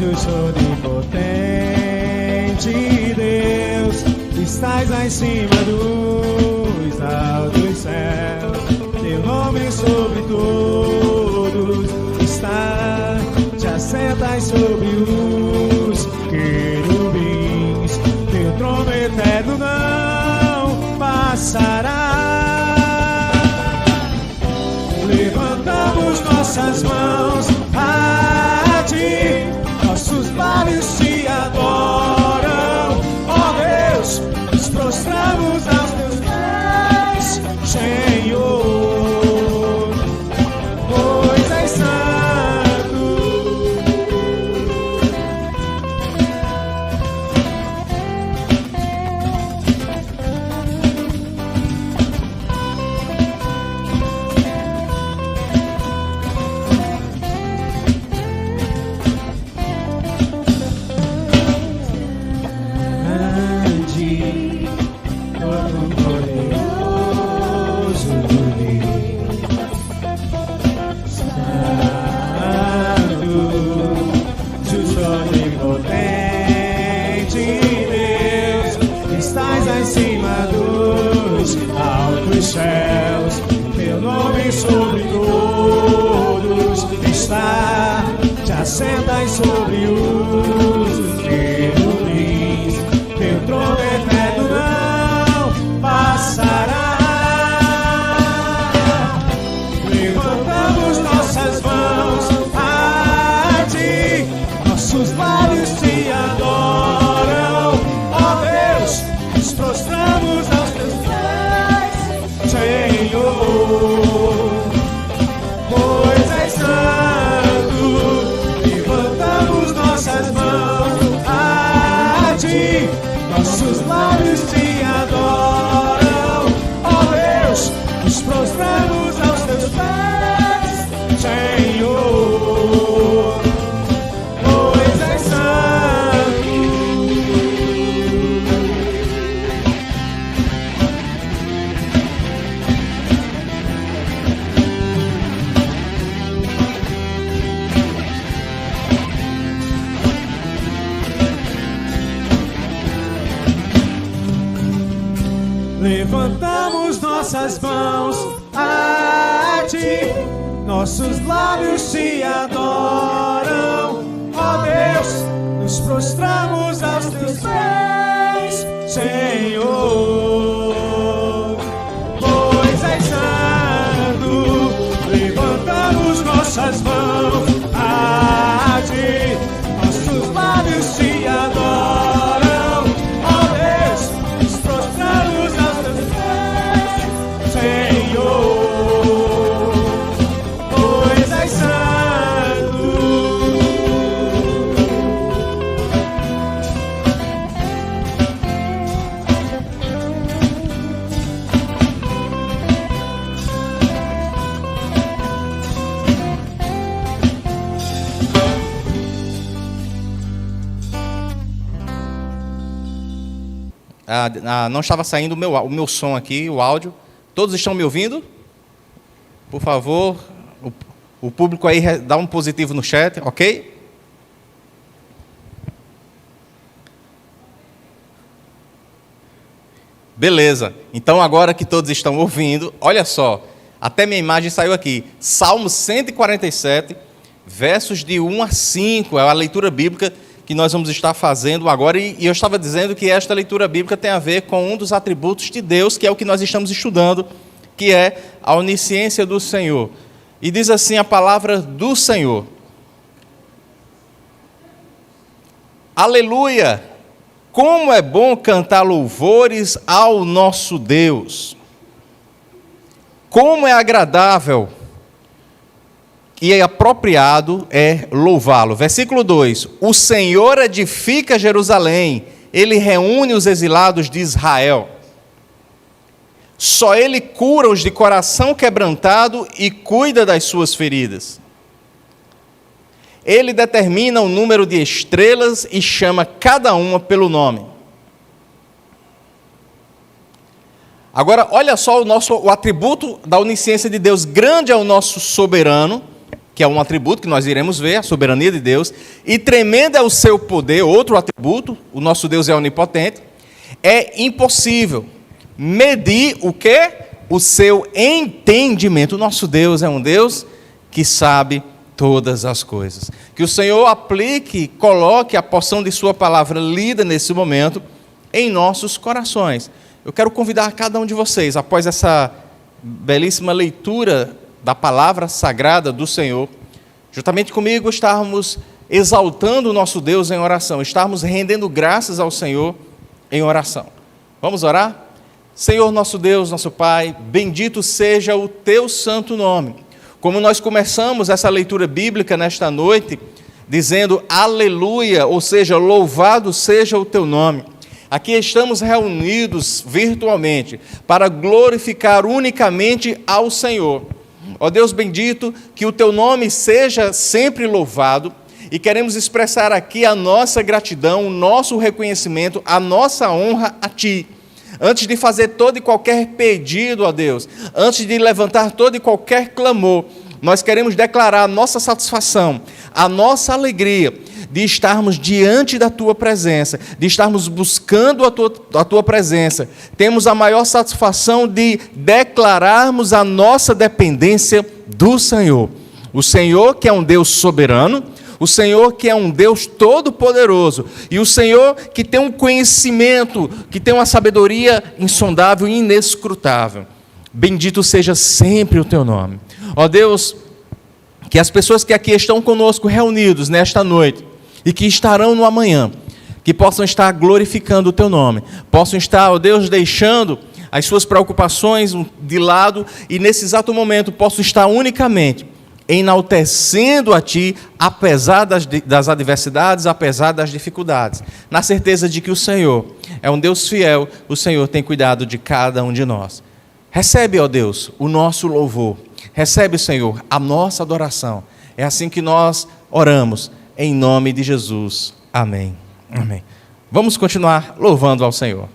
justo, onipotente Deus, estás lá em cima dos altos céus, teu nome sobre todos está, te assentas sobre os querubins, teu trono eterno não passará. Levantamos nossas mãos a ti, nossos lábios te adoram, ó Deus, nos prostramos aos teus pés, Senhor, pois és santo. Céus, teu nome sobre todos está, te assentas sobre os querubins, teu trono eterno não passará. Levantamos nossas mãos a ti, nossos lábios te adoram, ó Deus, nos prostramos aos teus pés, Senhor, pois és santo. Levantamos nossas mãos a ti, nossos lábios te adoram, ó Deus, nos prostramos aos teus pés, Senhor, pois és santo. Levantamos nossas mãos a ti, nossos lábios te adoram, ó Deus, nos prostramos aos teus pés, Senhor, pois és santo. Levantamos nossas mãos a ti, nossos lábios te adoram, ó Deus, nos prostramos aos teus pés, Senhor, pois és santo. Não estava saindo o meu som aqui, o áudio. Todos estão me ouvindo? Por favor, o público aí dá um positivo no chat, ok? Beleza. Então, agora que todos estão ouvindo, olha só, até minha imagem saiu aqui. Salmo 147, versos de 1 a 5, é a leitura bíblica que nós vamos estar fazendo agora, e eu estava dizendo que esta leitura bíblica tem a ver com um dos atributos de Deus, que é o que nós estamos estudando, que é a onisciência do Senhor. E diz assim a palavra do Senhor: Aleluia! Como é bom cantar louvores ao nosso Deus! Como é agradável e apropriado é louvá-lo. Versículo 2: O Senhor edifica Jerusalém, Ele reúne os exilados de Israel. Só Ele cura os de coração quebrantado e cuida das suas feridas. Ele determina o número de estrelas e chama cada uma pelo nome. Agora, olha só o atributo da onisciência de Deus. Grande é o nosso soberano, que é um atributo que nós iremos ver, a soberania de Deus, e tremendo é o seu poder, outro atributo, o nosso Deus é onipotente, é impossível medir o quê? O seu entendimento. O nosso Deus é um Deus que sabe todas as coisas. Que o Senhor aplique, coloque a porção de sua palavra lida nesse momento em nossos corações. Eu quero convidar cada um de vocês, após essa belíssima leitura da palavra sagrada do Senhor, juntamente comigo estarmos exaltando o nosso Deus em oração, estarmos rendendo graças ao Senhor em oração. Vamos orar? Senhor nosso Deus, nosso Pai, bendito seja o teu santo nome. Como nós começamos essa leitura bíblica nesta noite, dizendo aleluia, ou seja, louvado seja o teu nome. Aqui estamos reunidos virtualmente para glorificar unicamente ao Senhor. Ó Deus bendito, que o teu nome seja sempre louvado, e queremos expressar aqui a nossa gratidão, o nosso reconhecimento, a nossa honra a Ti. Antes de fazer todo e qualquer pedido a Deus, antes de levantar todo e qualquer clamor, nós queremos declarar a nossa satisfação, a nossa alegria de estarmos diante da Tua presença, de estarmos buscando a Tua presença. Temos a maior satisfação de declararmos a nossa dependência do Senhor. O Senhor que é um Deus soberano, o Senhor que é um Deus todo-poderoso, e o Senhor que tem um conhecimento, que tem uma sabedoria insondável e inescrutável. Bendito seja sempre o Teu nome. Ó Deus, que as pessoas que aqui estão conosco reunidos nesta noite, e que estarão no amanhã, que possam estar glorificando o Teu nome, possam estar, ó Deus, deixando as suas preocupações de lado, e nesse exato momento possam estar unicamente enaltecendo a Ti, apesar das adversidades, apesar das dificuldades, na certeza de que o Senhor é um Deus fiel, o Senhor tem cuidado de cada um de nós. Recebe, ó Deus, o nosso louvor, recebe, Senhor, a nossa adoração. É assim que nós oramos, em nome de Jesus. Amém. Amém. Vamos continuar louvando ao Senhor.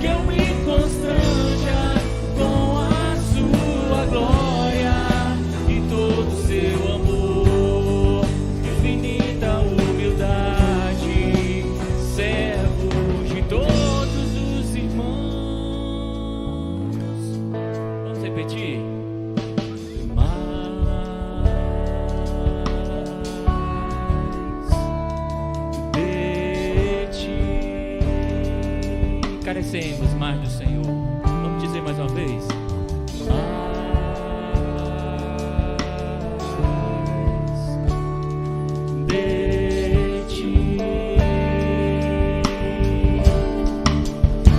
Que eu me constranja com conhecemos mais do Senhor. Vamos dizer mais uma vez? De ti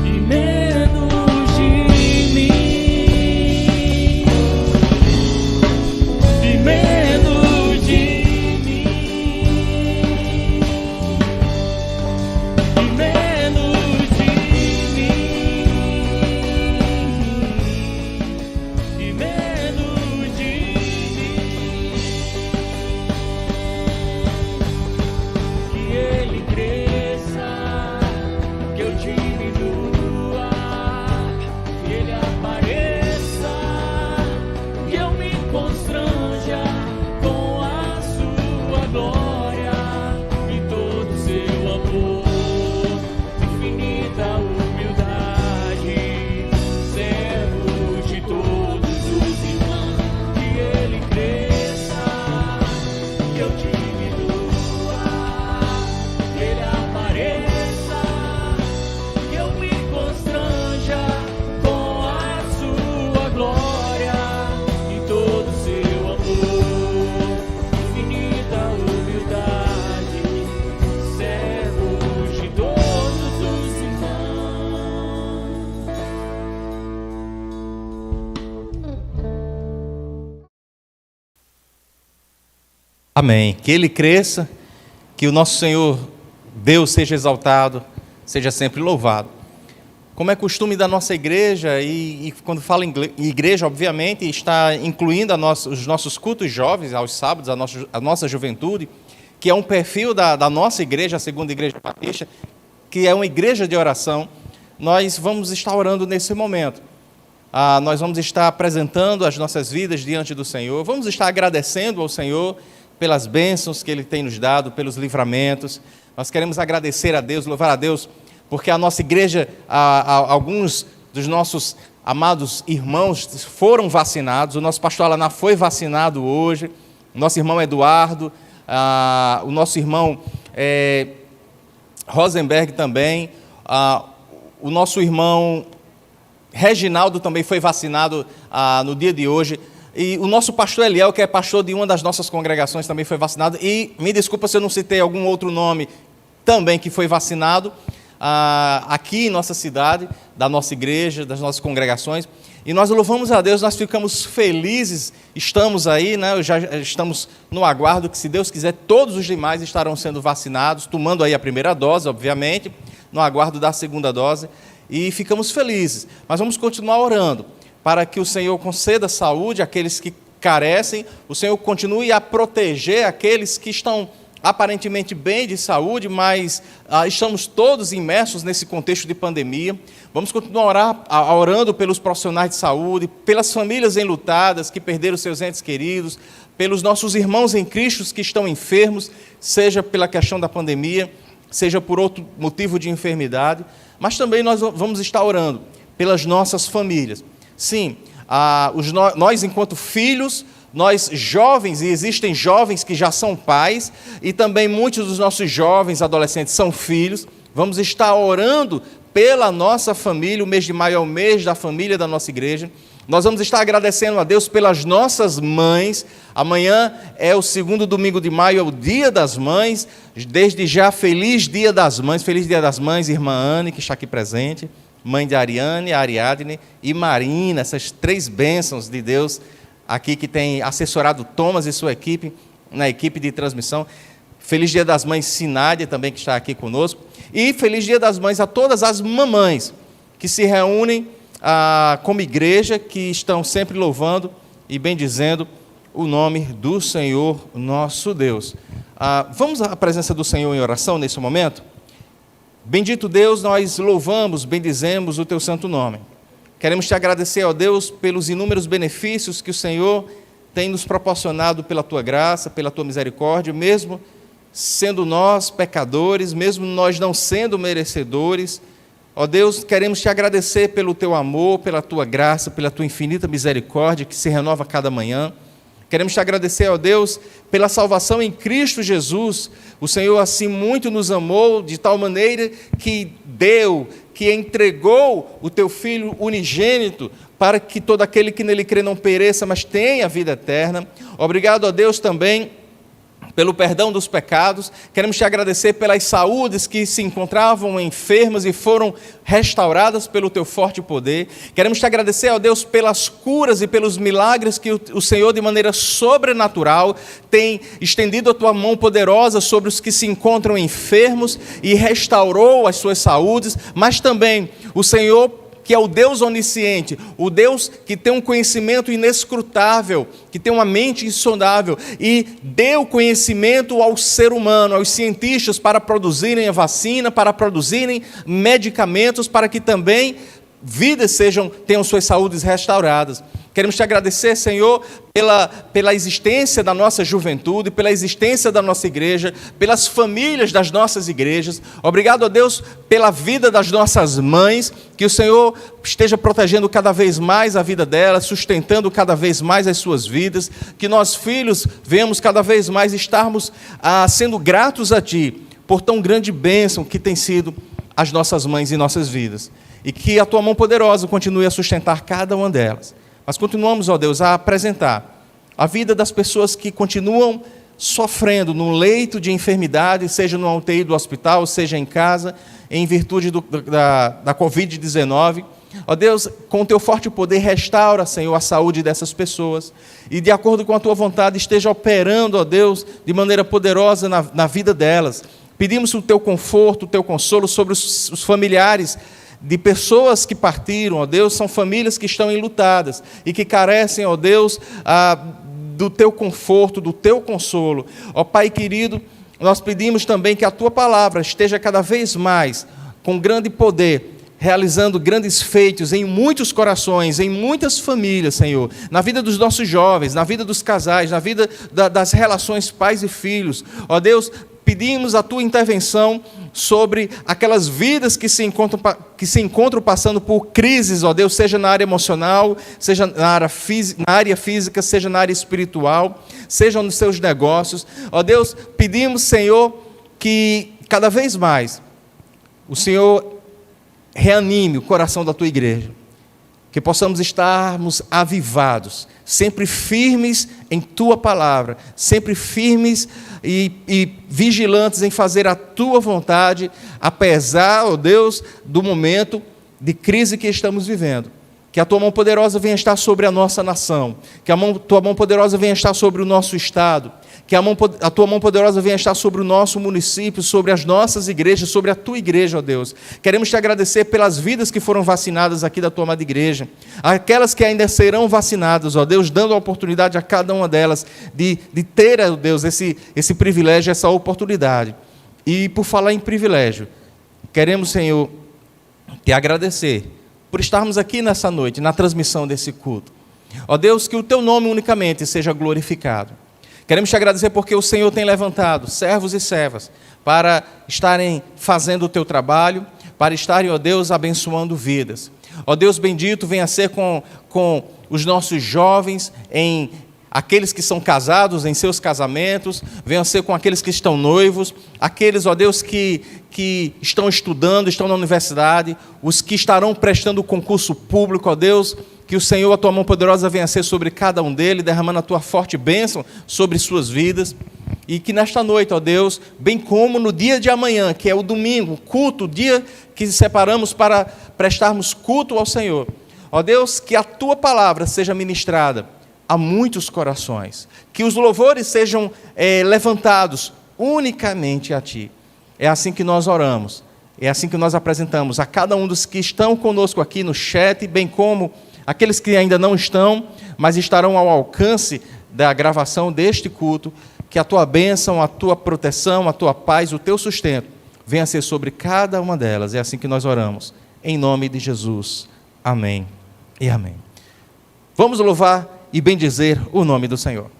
e menos de mim, e menos de mim, e menos de mim, e menos de mim. Que ele cresça, que eu diminua, que ele apareça, que eu me constranja com a sua glória e todo seu amor, infinita humildade, servos de todos os irmãos. Que ele cresça, que eu diminua, que ele apareça, que eu me constranja com a sua glória e todo seu amor, infinita humildade, servos de todos os irmãos. Amém. Que ele cresça, que o nosso Senhor Deus seja exaltado, seja sempre louvado. Como é costume da nossa igreja, e quando fala em igreja, obviamente, está incluindo os nossos cultos jovens, aos sábados, a nossa juventude, que é um perfil da nossa igreja, a Segunda Igreja Batista, que é uma igreja de oração. Nós vamos estar orando nesse momento. Nós vamos estar apresentando as nossas vidas diante do Senhor, vamos estar agradecendo ao Senhor pelas bênçãos que Ele tem nos dado, pelos livramentos. Nós queremos agradecer a Deus, louvar a Deus, porque a nossa igreja, alguns dos nossos amados irmãos foram vacinados. O nosso pastor Alaná foi vacinado hoje, o nosso irmão Eduardo, o nosso irmão Rosenberg também, o nosso irmão Reginaldo também foi vacinado no dia de hoje. E o nosso pastor Eliel, que é pastor de uma das nossas congregações, também foi vacinado. E me desculpa se eu não citei algum outro nome também que foi vacinado aqui em nossa cidade, da nossa igreja, das nossas congregações. E nós louvamos a Deus, nós ficamos felizes, estamos aí, né, já estamos no aguardo que, se Deus quiser, todos os demais estarão sendo vacinados, tomando aí a primeira dose, obviamente, no aguardo da segunda dose. E ficamos felizes, mas vamos continuar orando, para que o Senhor conceda saúde àqueles que carecem, o Senhor continue a proteger aqueles que estão aparentemente bem de saúde, mas estamos todos imersos nesse contexto de pandemia. Vamos continuar orando pelos profissionais de saúde, pelas famílias enlutadas que perderam seus entes queridos, pelos nossos irmãos em Cristo que estão enfermos, seja pela questão da pandemia, seja por outro motivo de enfermidade, mas também nós vamos estar orando pelas nossas famílias. Sim, nós enquanto filhos, nós jovens, e existem jovens que já são pais, e também muitos dos nossos jovens adolescentes são filhos, vamos estar orando pela nossa família. O mês de maio é o mês da família da nossa igreja. Nós vamos estar agradecendo a Deus pelas nossas mães. Amanhã é o segundo domingo de maio, é o Dia das Mães. Desde já, feliz Dia das Mães, feliz Dia das Mães, irmã Anne, que está aqui presente, mãe de Ariane, Ariadne e Marina, essas três bênçãos de Deus aqui que tem assessorado Thomas e sua equipe, na equipe de transmissão. Feliz Dia das Mães, Sinádia, também, que está aqui conosco. E feliz Dia das Mães a todas as mamães que se reúnem como igreja, que estão sempre louvando e bendizendo o nome do Senhor nosso Deus. Vamos à presença do Senhor em oração nesse momento? Bendito Deus, nós louvamos, bendizemos o teu santo nome. Queremos te agradecer, ó Deus, pelos inúmeros benefícios que o Senhor tem nos proporcionado pela tua graça, pela tua misericórdia, mesmo sendo nós pecadores, mesmo nós não sendo merecedores. Ó Deus, queremos te agradecer pelo teu amor, pela tua graça, pela tua infinita misericórdia que se renova a cada manhã. Queremos te agradecer, ó Deus, pela salvação em Cristo Jesus. O Senhor assim muito nos amou, de tal maneira que deu, que entregou o teu Filho unigênito para que todo aquele que nele crê não pereça, mas tenha vida eterna. Obrigado a Deus também pelo perdão dos pecados. Queremos te agradecer pelas saúdes que se encontravam enfermas e foram restauradas pelo teu forte poder. Queremos te agradecer, ó Deus, pelas curas e pelos milagres que o Senhor, de maneira sobrenatural, tem estendido a tua mão poderosa sobre os que se encontram enfermos e restaurou as suas saúdes, mas também o Senhor, que é o Deus onisciente, o Deus que tem um conhecimento inescrutável, que tem uma mente insondável, e deu conhecimento ao ser humano, aos cientistas, para produzirem a vacina, para produzirem medicamentos, para que também vidas tenham suas saúdes restauradas. Queremos te agradecer, Senhor, pela existência da nossa juventude, pela existência da nossa igreja, pelas famílias das nossas igrejas. Obrigado a Deus pela vida das nossas mães, que o Senhor esteja protegendo cada vez mais a vida delas, sustentando cada vez mais as suas vidas, que nós filhos venhamos cada vez mais estarmos sendo gratos a Ti, por tão grande bênção que tem sido as nossas mães em nossas vidas, e que a Tua mão poderosa continue a sustentar cada uma delas. Mas continuamos, ó Deus, a apresentar a vida das pessoas que continuam sofrendo no leito de enfermidade, seja no UTI do hospital, seja em casa, em virtude da Covid-19. Ó Deus, com o teu forte poder, restaura, Senhor, a saúde dessas pessoas. E de acordo com a tua vontade, esteja operando, ó Deus, de maneira poderosa na vida delas. Pedimos o teu conforto, o teu consolo sobre os familiares de pessoas que partiram, ó Deus, são famílias que estão enlutadas e que carecem, ó Deus, do teu conforto, do teu consolo. Ó Pai querido, nós pedimos também que a tua palavra esteja cada vez mais, com grande poder, realizando grandes feitos em muitos corações, em muitas famílias, Senhor, na vida dos nossos jovens, na vida dos casais, na vida das relações pais e filhos. Ó Deus, pedimos a tua intervenção sobre aquelas vidas que se encontram passando por crises, ó Deus, seja na área emocional, seja na área física, seja na área espiritual, seja nos seus negócios. Ó Deus, pedimos, Senhor, que cada vez mais o Senhor reanime o coração da tua igreja, que possamos estarmos avivados, sempre firmes em tua palavra, sempre firmes e vigilantes em fazer a tua vontade, apesar, ó Deus, do momento de crise que estamos vivendo. Que a tua mão poderosa venha estar sobre a nossa nação, que tua mão poderosa venha estar sobre o nosso estado, que a tua mão poderosa venha estar sobre o nosso município, sobre as nossas igrejas, sobre a tua igreja, ó Deus. Queremos te agradecer pelas vidas que foram vacinadas aqui da tua amada igreja, aquelas que ainda serão vacinadas, ó Deus, dando a oportunidade a cada uma delas de ter, ó Deus, esse privilégio, essa oportunidade. E por falar em privilégio, queremos, Senhor, te agradecer por estarmos aqui nessa noite, na transmissão desse culto. Ó Deus, que o teu nome unicamente seja glorificado. Queremos te agradecer porque o Senhor tem levantado servos e servas para estarem fazendo o teu trabalho, para estarem, ó Deus, abençoando vidas. Ó Deus bendito, venha ser com os nossos jovens, aqueles que são casados em seus casamentos, venha ser com aqueles que estão noivos, aqueles, ó Deus, que estão estudando, estão na universidade, os que estarão prestando o concurso público, ó Deus, que o Senhor, a tua mão poderosa, venha ser sobre cada um deles, derramando a tua forte bênção sobre suas vidas. E que nesta noite, ó Deus, bem como no dia de amanhã, que é o domingo, culto, o dia que separamos para prestarmos culto ao Senhor, ó Deus, que a tua palavra seja ministrada a muitos corações, que os louvores sejam levantados unicamente a ti. É assim que nós oramos, é assim que nós apresentamos a cada um dos que estão conosco aqui no chat, bem como aqueles que ainda não estão, mas estarão ao alcance da gravação deste culto, que a tua bênção, a tua proteção, a tua paz, o teu sustento, venha ser sobre cada uma delas. É assim que nós oramos, em nome de Jesus. Amém e amém. Vamos louvar e bendizer o nome do Senhor.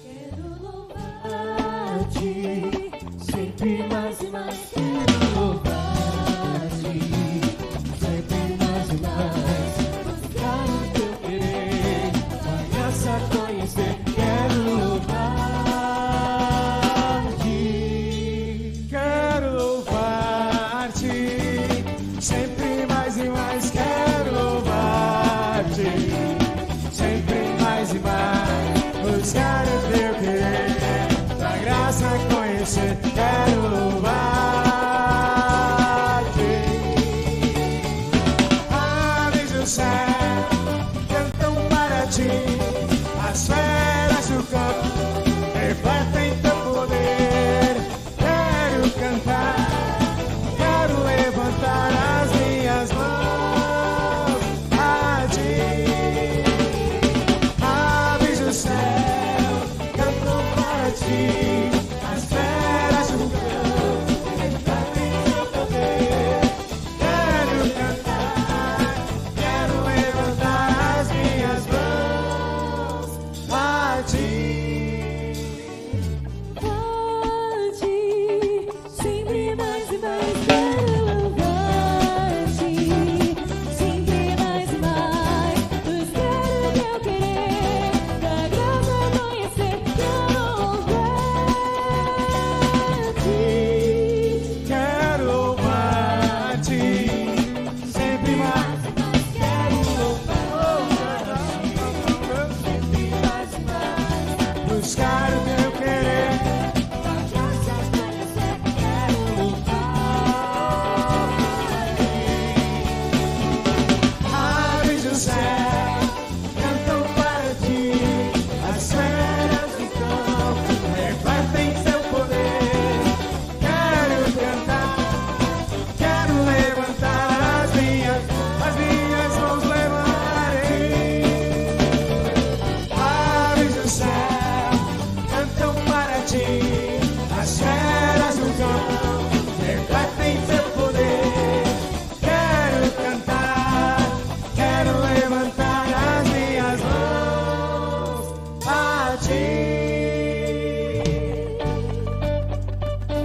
Quero louvar sempre mais e mais quero louvar-te, sempre mais e mais buscar o teu querer, a graça conhecer, quero louvar-te, Quero louvar-te, sempre mais e mais quero louvar-te, sempre mais e mais buscar o teu querer, tua graça conhecer, quero louvar-te. Aves do céu cantam para ti, as feras do campo refletem teu poder. Quero cantar, quero levantar as minhas mãos a ti. Aves do céu cantam para ti, as feras do campo refletem teu poder. Quero cantar, quero levantar as minhas mãos a ti. louvar-te, sempre mais e mais quero louvar-te, sempre mais e mais buscar o teu querer, da graça conhecer, quero louvar-te, Quero louvar-te, sempre mais. quero louvar-te, sempre mais e mais Buscar o teu querer, da graça conhecer, quero louvar-te. aves do céu cantam para ti, as feras do campo refletem teu poder. Quero cantar, quero levantar as minhas mãos levantarei. Aves do céu cantam para ti, as feras do campo refletem teu poder. Quero cantar, quero levantar as minhas mãos a ti.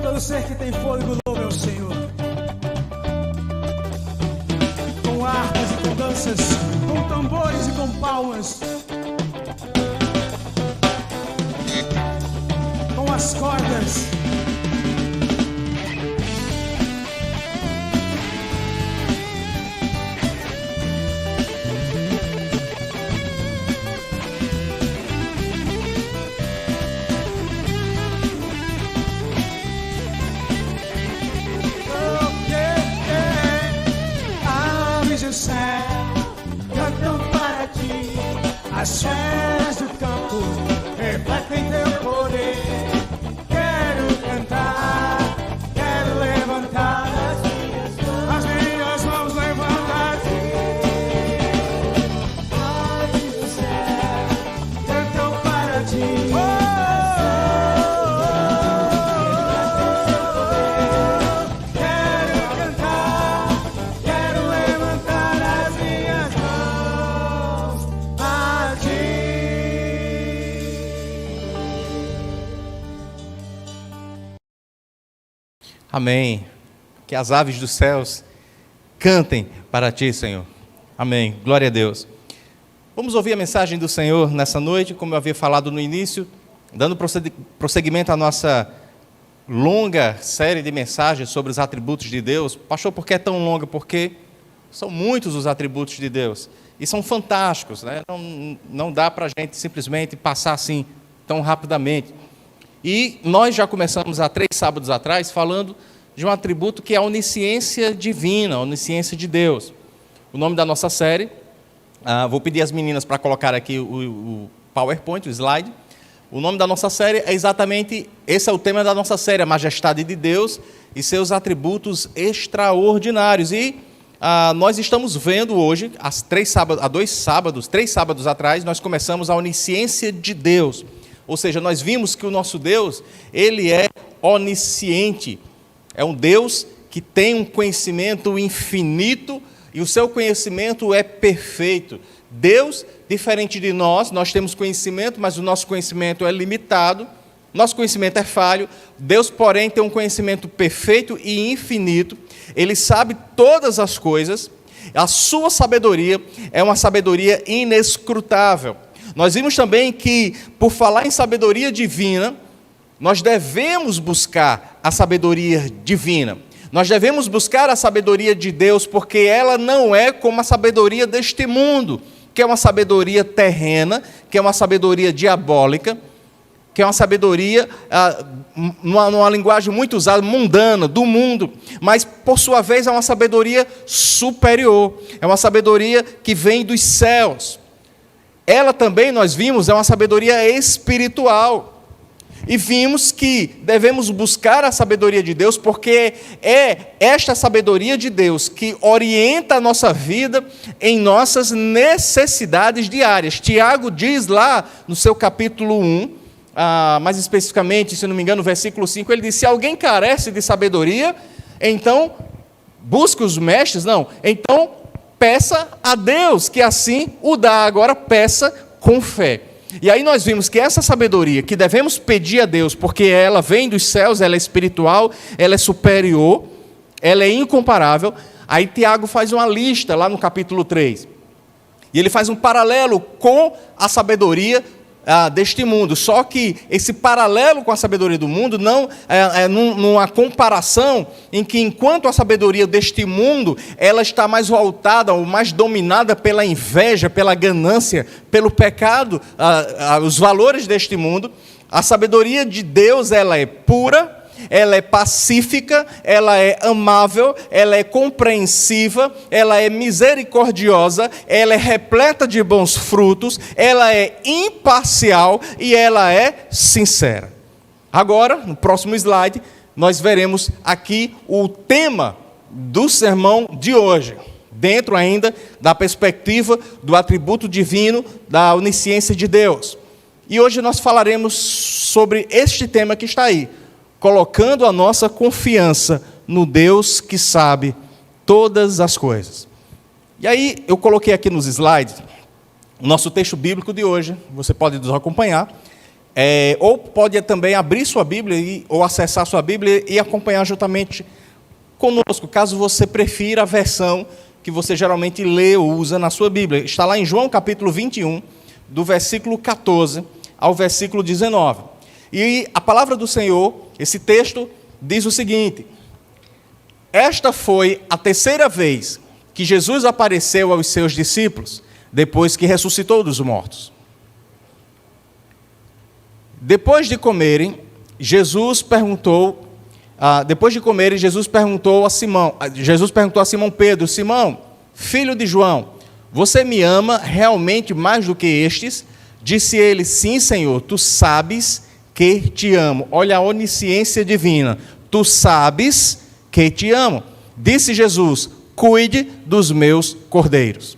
Todo ser que tem fôlego louve ao Senhor, com harpas e com danças, com tambores e com palmas, com as cordas. Aves do céu cantam para ti, as feras do campo refletem teu poder. Quero cantar, quero levantar as minhas mãos levantar-te. Aves do céu cantam para ti. Quero cantar, quero levantar as minhas mãos a ti. Amém. Que as aves dos céus cantem para ti, Senhor. Amém. Glória a Deus. Vamos ouvir a mensagem do Senhor nessa noite, como eu havia falado no início, dando prosseguimento à nossa longa série de mensagens sobre os atributos de Deus. Pastor, por que é tão longa? Porque são muitos os atributos de Deus e são fantásticos, né? Não dá para a gente simplesmente passar assim tão rapidamente. E nós já começamos há 3 sábados atrás falando de um atributo que é a onisciência divina, a onisciência de Deus. O nome da nossa série, vou pedir às meninas para colocar aqui o PowerPoint, o slide. O nome da nossa série é exatamente, esse é o tema da nossa série, a majestade de Deus e seus atributos extraordinários. E nós estamos vendo hoje, três sábados atrás, nós começamos a onisciência de Deus. Ou seja, nós vimos que o nosso Deus, ele é onisciente. É um Deus que tem um conhecimento infinito e o seu conhecimento é perfeito. Deus, diferente de nós temos conhecimento, mas o nosso conhecimento é limitado. Nosso conhecimento é falho. Deus, porém, tem um conhecimento perfeito e infinito. Ele sabe todas as coisas. A sua sabedoria é uma sabedoria inescrutável. Nós vimos também que, por falar em sabedoria divina, nós devemos buscar a sabedoria divina. Nós devemos buscar a sabedoria de Deus, porque ela não é como a sabedoria deste mundo, que é uma sabedoria terrena, que é uma sabedoria diabólica, que é uma sabedoria, numa linguagem muito usada, mundana, do mundo, mas, por sua vez, é uma sabedoria superior, é uma sabedoria que vem dos céus. Ela também, nós vimos, é uma sabedoria espiritual. E vimos que devemos buscar a sabedoria de Deus, porque é esta sabedoria de Deus que orienta a nossa vida em nossas necessidades diárias. Tiago diz lá no seu capítulo 1, mais especificamente, se não me engano, no versículo 5, ele diz: se alguém carece de sabedoria, então busque os mestres, então peça a Deus, que assim o dá. Agora peça com fé. E aí nós vimos que essa sabedoria que devemos pedir a Deus, porque ela vem dos céus, ela é espiritual, ela é superior, ela é incomparável. Aí Tiago faz uma lista lá no capítulo 3. E ele faz um paralelo com a sabedoria deste mundo. Só que esse paralelo com a sabedoria do mundo não é numa comparação em que, enquanto a sabedoria deste mundo ela está mais voltada ou mais dominada pela inveja, pela ganância, pelo pecado, os valores deste mundo, a sabedoria de Deus ela é pura, ela é pacífica, ela é amável, ela é compreensiva, ela é misericordiosa, ela é repleta de bons frutos, ela é imparcial e ela é sincera. Agora, no próximo slide, nós veremos aqui o tema do sermão de hoje, dentro ainda da perspectiva do atributo divino, da onisciência de Deus. E hoje nós falaremos sobre este tema que está aí, colocando a nossa confiança no Deus que sabe todas as coisas. E aí, eu coloquei aqui nos slides o nosso texto bíblico de hoje, você pode nos acompanhar, ou pode também abrir sua Bíblia, ou acessar sua Bíblia e acompanhar juntamente conosco, caso você prefira a versão que você geralmente lê ou usa na sua Bíblia. Está lá em João capítulo 21, do versículo 14 ao versículo 19. E a palavra do Senhor, esse texto, diz o seguinte: esta foi a terceira vez que Jesus apareceu aos seus discípulos, depois que ressuscitou dos mortos. Depois de comerem, Jesus perguntou a Simão Pedro: Simão, filho de João, você me ama realmente mais do que estes? Disse ele: sim, Senhor, tu sabes que te amo. Olha a onisciência divina. Tu sabes que te amo. Disse Jesus: cuide dos meus cordeiros.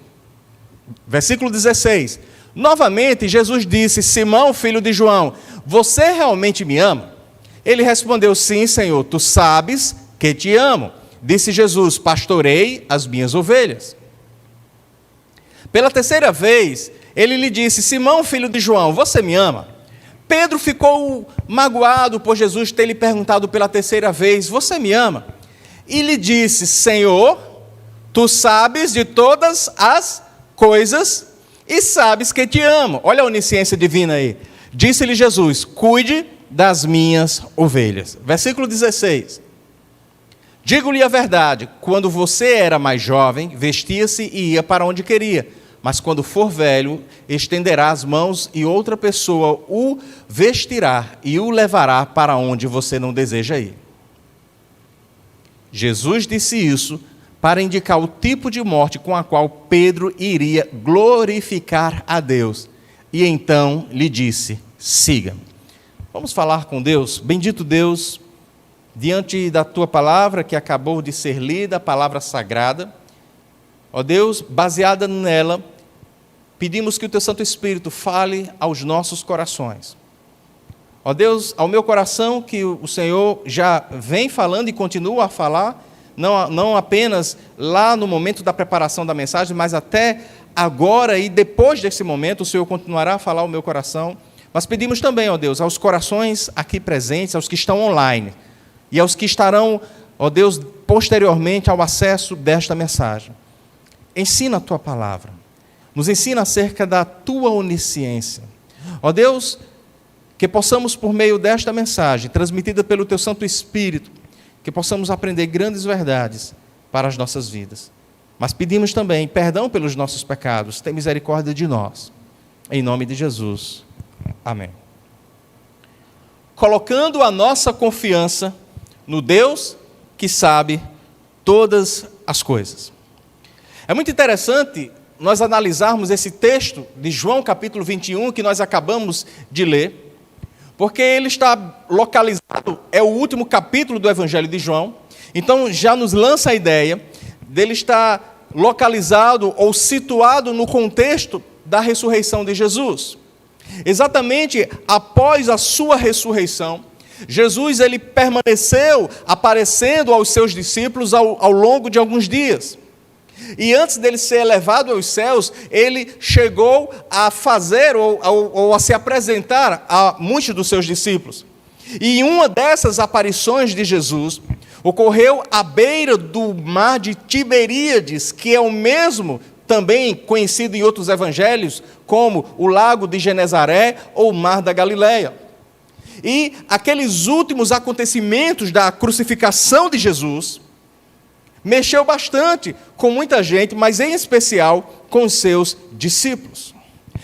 Versículo 16. Novamente Jesus disse: Simão, filho de João, você realmente me ama? Ele respondeu: sim, Senhor, tu sabes que te amo. Disse Jesus: pastorei as minhas ovelhas. Pela terceira vez, ele lhe disse: Simão, filho de João, você me ama? Pedro ficou magoado por Jesus ter lhe perguntado pela terceira vez: você me ama? E lhe disse: Senhor, tu sabes de todas as coisas e sabes que te amo. Olha a onisciência divina aí. Disse-lhe Jesus: cuide das minhas ovelhas. Versículo 16. Digo-lhe a verdade, quando você era mais jovem, vestia-se e ia para onde queria. Mas quando for velho, estenderá as mãos e outra pessoa o vestirá e o levará para onde você não deseja ir. Jesus disse isso para indicar o tipo de morte com a qual Pedro iria glorificar a Deus. E então lhe disse: siga-me. Vamos falar com Deus. Bendito Deus, diante da tua palavra que acabou de ser lida, a palavra sagrada. Ó Deus, baseada nela, pedimos que o teu Santo Espírito fale aos nossos corações. Ó Deus, ao meu coração que o Senhor já vem falando e continua a falar, não apenas lá no momento da preparação da mensagem, mas até agora e depois desse momento o Senhor continuará a falar ao meu coração, Mas pedimos também, ó Deus, aos corações aqui presentes, aos que estão online, e aos que estarão, ó Deus, posteriormente ao acesso desta mensagem. Ensina a Tua palavra. Nos ensina acerca da Tua onisciência. Ó Deus, que possamos, por meio desta mensagem, transmitida pelo Teu Santo Espírito, que possamos aprender grandes verdades para as nossas vidas. Mas pedimos também perdão pelos nossos pecados. Tem misericórdia de nós. Em nome de Jesus. Amém. Colocando a nossa confiança no Deus que sabe todas as coisas. É muito interessante nós analisarmos esse texto de João capítulo 21 que nós acabamos de ler, porque ele está localizado, é o último capítulo do Evangelho de João, então já nos lança a ideia dele estar localizado ou situado no contexto da ressurreição de Jesus. Exatamente após a sua ressurreição, Jesus ele permaneceu aparecendo aos seus discípulos ao longo de alguns dias. E antes dele ser elevado aos céus, ele chegou a fazer ou a se apresentar a muitos dos seus discípulos. E uma dessas aparições de Jesus ocorreu à beira do mar de Tiberíades, que é o mesmo também conhecido em outros evangelhos como o lago de Genezaré ou o mar da Galileia. E aqueles últimos acontecimentos da crucificação de Jesus mexeu bastante com muita gente, mas em especial com os seus discípulos.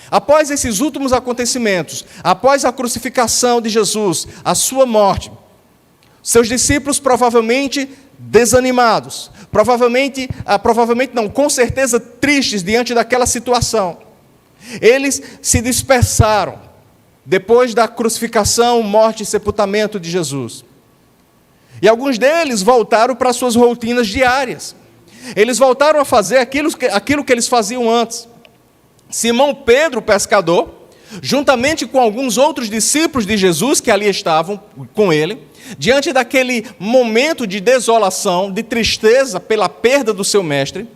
Após esses últimos acontecimentos, após a crucificação de Jesus, a sua morte, seus discípulos provavelmente desanimados, com certeza tristes diante daquela situação. Eles se dispersaram depois da crucificação, morte e sepultamento de Jesus. E alguns deles voltaram para suas rotinas diárias. Eles voltaram a fazer aquilo que eles faziam antes. Simão Pedro, pescador, juntamente com alguns outros discípulos de Jesus que ali estavam com ele, diante daquele momento de desolação, de tristeza pela perda do seu mestre,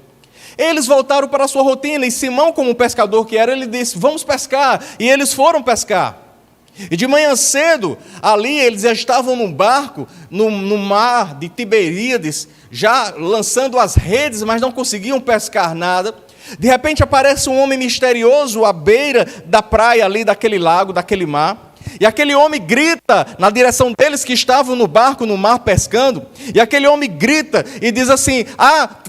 eles voltaram para a sua rotina. E Simão, como pescador que era, ele disse: vamos pescar. E eles foram pescar. E de manhã cedo, ali eles já estavam num barco, no mar de Tiberíades, já lançando as redes, mas não conseguiam pescar nada. De repente aparece um homem misterioso à beira da praia ali, daquele lago, daquele mar. E aquele homem grita na direção deles que estavam no barco, no mar, pescando. E aquele homem grita e diz assim: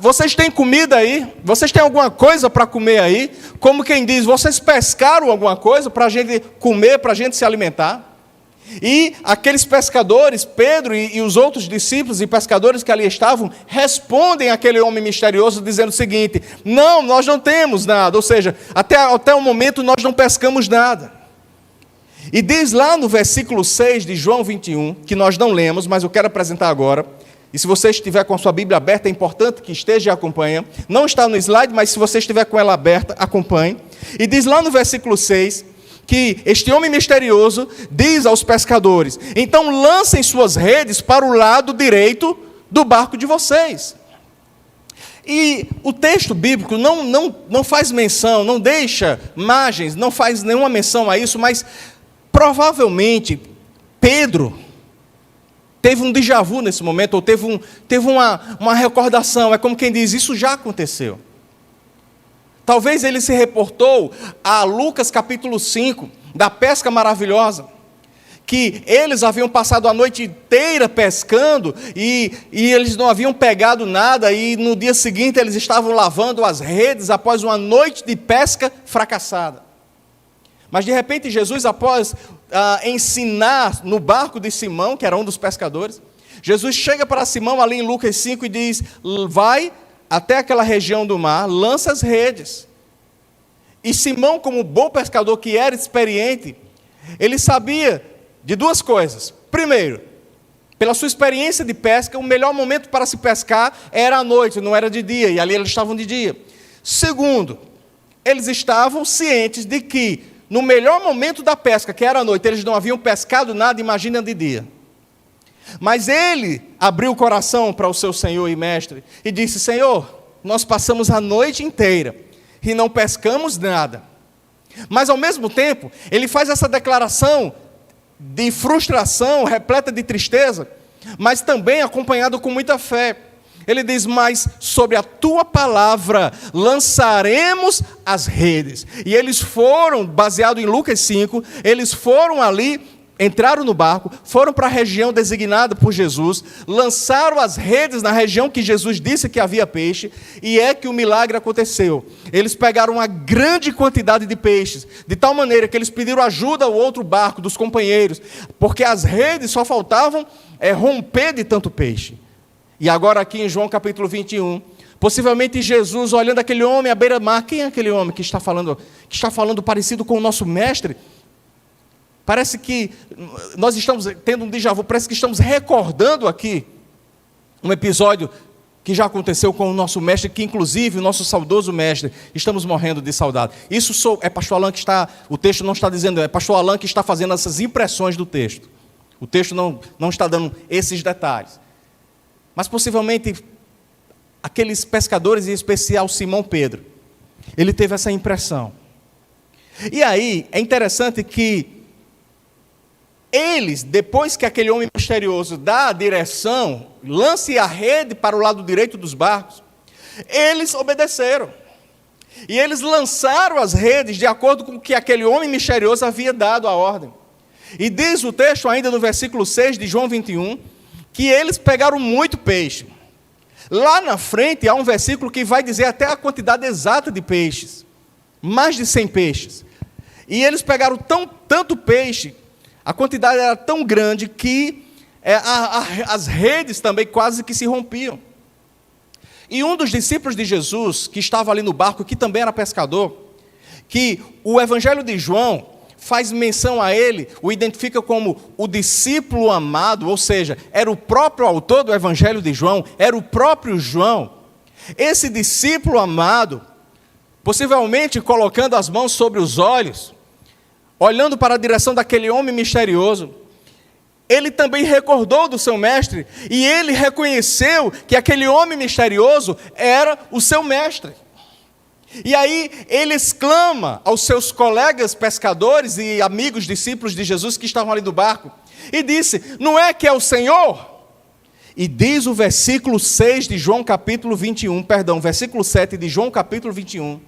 vocês têm comida aí? Vocês têm alguma coisa para comer aí? Como quem diz: vocês pescaram alguma coisa para a gente comer, para a gente se alimentar? E aqueles pescadores, Pedro e os outros discípulos e pescadores que ali estavam, respondem àquele homem misterioso dizendo o seguinte: não, nós não temos nada. Ou seja, até o momento nós não pescamos nada. E diz lá no versículo 6 de João 21, que nós não lemos, mas eu quero apresentar agora. E se você estiver com a sua Bíblia aberta, é importante que esteja e acompanhe. Não está no slide, mas se você estiver com ela aberta, acompanhe. E diz lá no versículo 6, que este homem misterioso diz aos pescadores: então lancem suas redes para o lado direito do barco de vocês. E o texto bíblico não faz menção, não deixa margens, não faz nenhuma menção a isso, mas provavelmente Pedro teve um déjà vu nesse momento, ou teve uma recordação. É como quem diz: isso já aconteceu. Talvez ele se reportou a Lucas capítulo 5, da pesca maravilhosa, que eles haviam passado a noite inteira pescando e eles não haviam pegado nada, e no dia seguinte eles estavam lavando as redes após uma noite de pesca fracassada. Mas de repente Jesus, após ensinar no barco de Simão, que era um dos pescadores, Jesus chega para Simão ali em Lucas 5 e diz: vai até aquela região do mar, lança as redes. E Simão, como bom pescador que era experiente, ele sabia de duas coisas. Primeiro, pela sua experiência de pesca, o melhor momento para se pescar era à noite, não era de dia, e ali eles estavam de dia. Segundo, eles estavam cientes de que no melhor momento da pesca, que era à noite, eles não haviam pescado nada, imagina de dia. Mas ele abriu o coração para o seu Senhor e Mestre e disse: Senhor, nós passamos a noite inteira e não pescamos nada. Mas, ao mesmo tempo, ele faz essa declaração de frustração, repleta de tristeza, mas também acompanhado com muita fé. Ele diz: mas sobre a tua palavra lançaremos as redes. E eles foram, baseado em Lucas 5, eles foram ali, entraram no barco, foram para a região designada por Jesus, lançaram as redes na região que Jesus disse que havia peixe, e é que o milagre aconteceu. Eles pegaram uma grande quantidade de peixes, de tal maneira que eles pediram ajuda ao outro barco, dos companheiros, porque as redes só faltavam romper de tanto peixe. E agora aqui em João capítulo 21, possivelmente Jesus olhando aquele homem à beira-mar. Quem é aquele homem que está falando parecido com o nosso mestre? Parece que nós estamos tendo um déjà vu, parece que estamos recordando aqui um episódio que já aconteceu com o nosso mestre, que inclusive o nosso saudoso mestre, estamos morrendo de saudade. Isso é pastor Alain que está, o texto não está dizendo, é pastor Alain que está fazendo essas impressões do texto. O texto não está dando esses detalhes. Mas possivelmente aqueles pescadores, em especial Simão Pedro, ele teve essa impressão. E aí é interessante que eles, depois que aquele homem misterioso dá a direção, lance a rede para o lado direito dos barcos, eles obedeceram. E eles lançaram as redes de acordo com o que aquele homem misterioso havia dado a ordem. E diz o texto ainda no versículo 6 de João 21, que eles pegaram muito peixe. Lá na frente há um versículo que vai dizer até a quantidade exata de peixes. Mais de 100 peixes. E eles pegaram tanto peixe, a quantidade era tão grande que as redes também quase que se rompiam. E um dos discípulos de Jesus, que estava ali no barco, que também era pescador, que o Evangelho de João faz menção a ele, o identifica como o discípulo amado, ou seja, era o próprio autor do Evangelho de João, era o próprio João. Esse discípulo amado, possivelmente colocando as mãos sobre os olhos, olhando para a direção daquele homem misterioso, ele também recordou do seu mestre, e ele reconheceu que aquele homem misterioso era o seu mestre. E aí ele exclama aos seus colegas pescadores e amigos discípulos de Jesus que estavam ali do barco, e disse: não é que é o Senhor? E diz o versículo 6 de João capítulo 21, versículo 7 de João capítulo 21,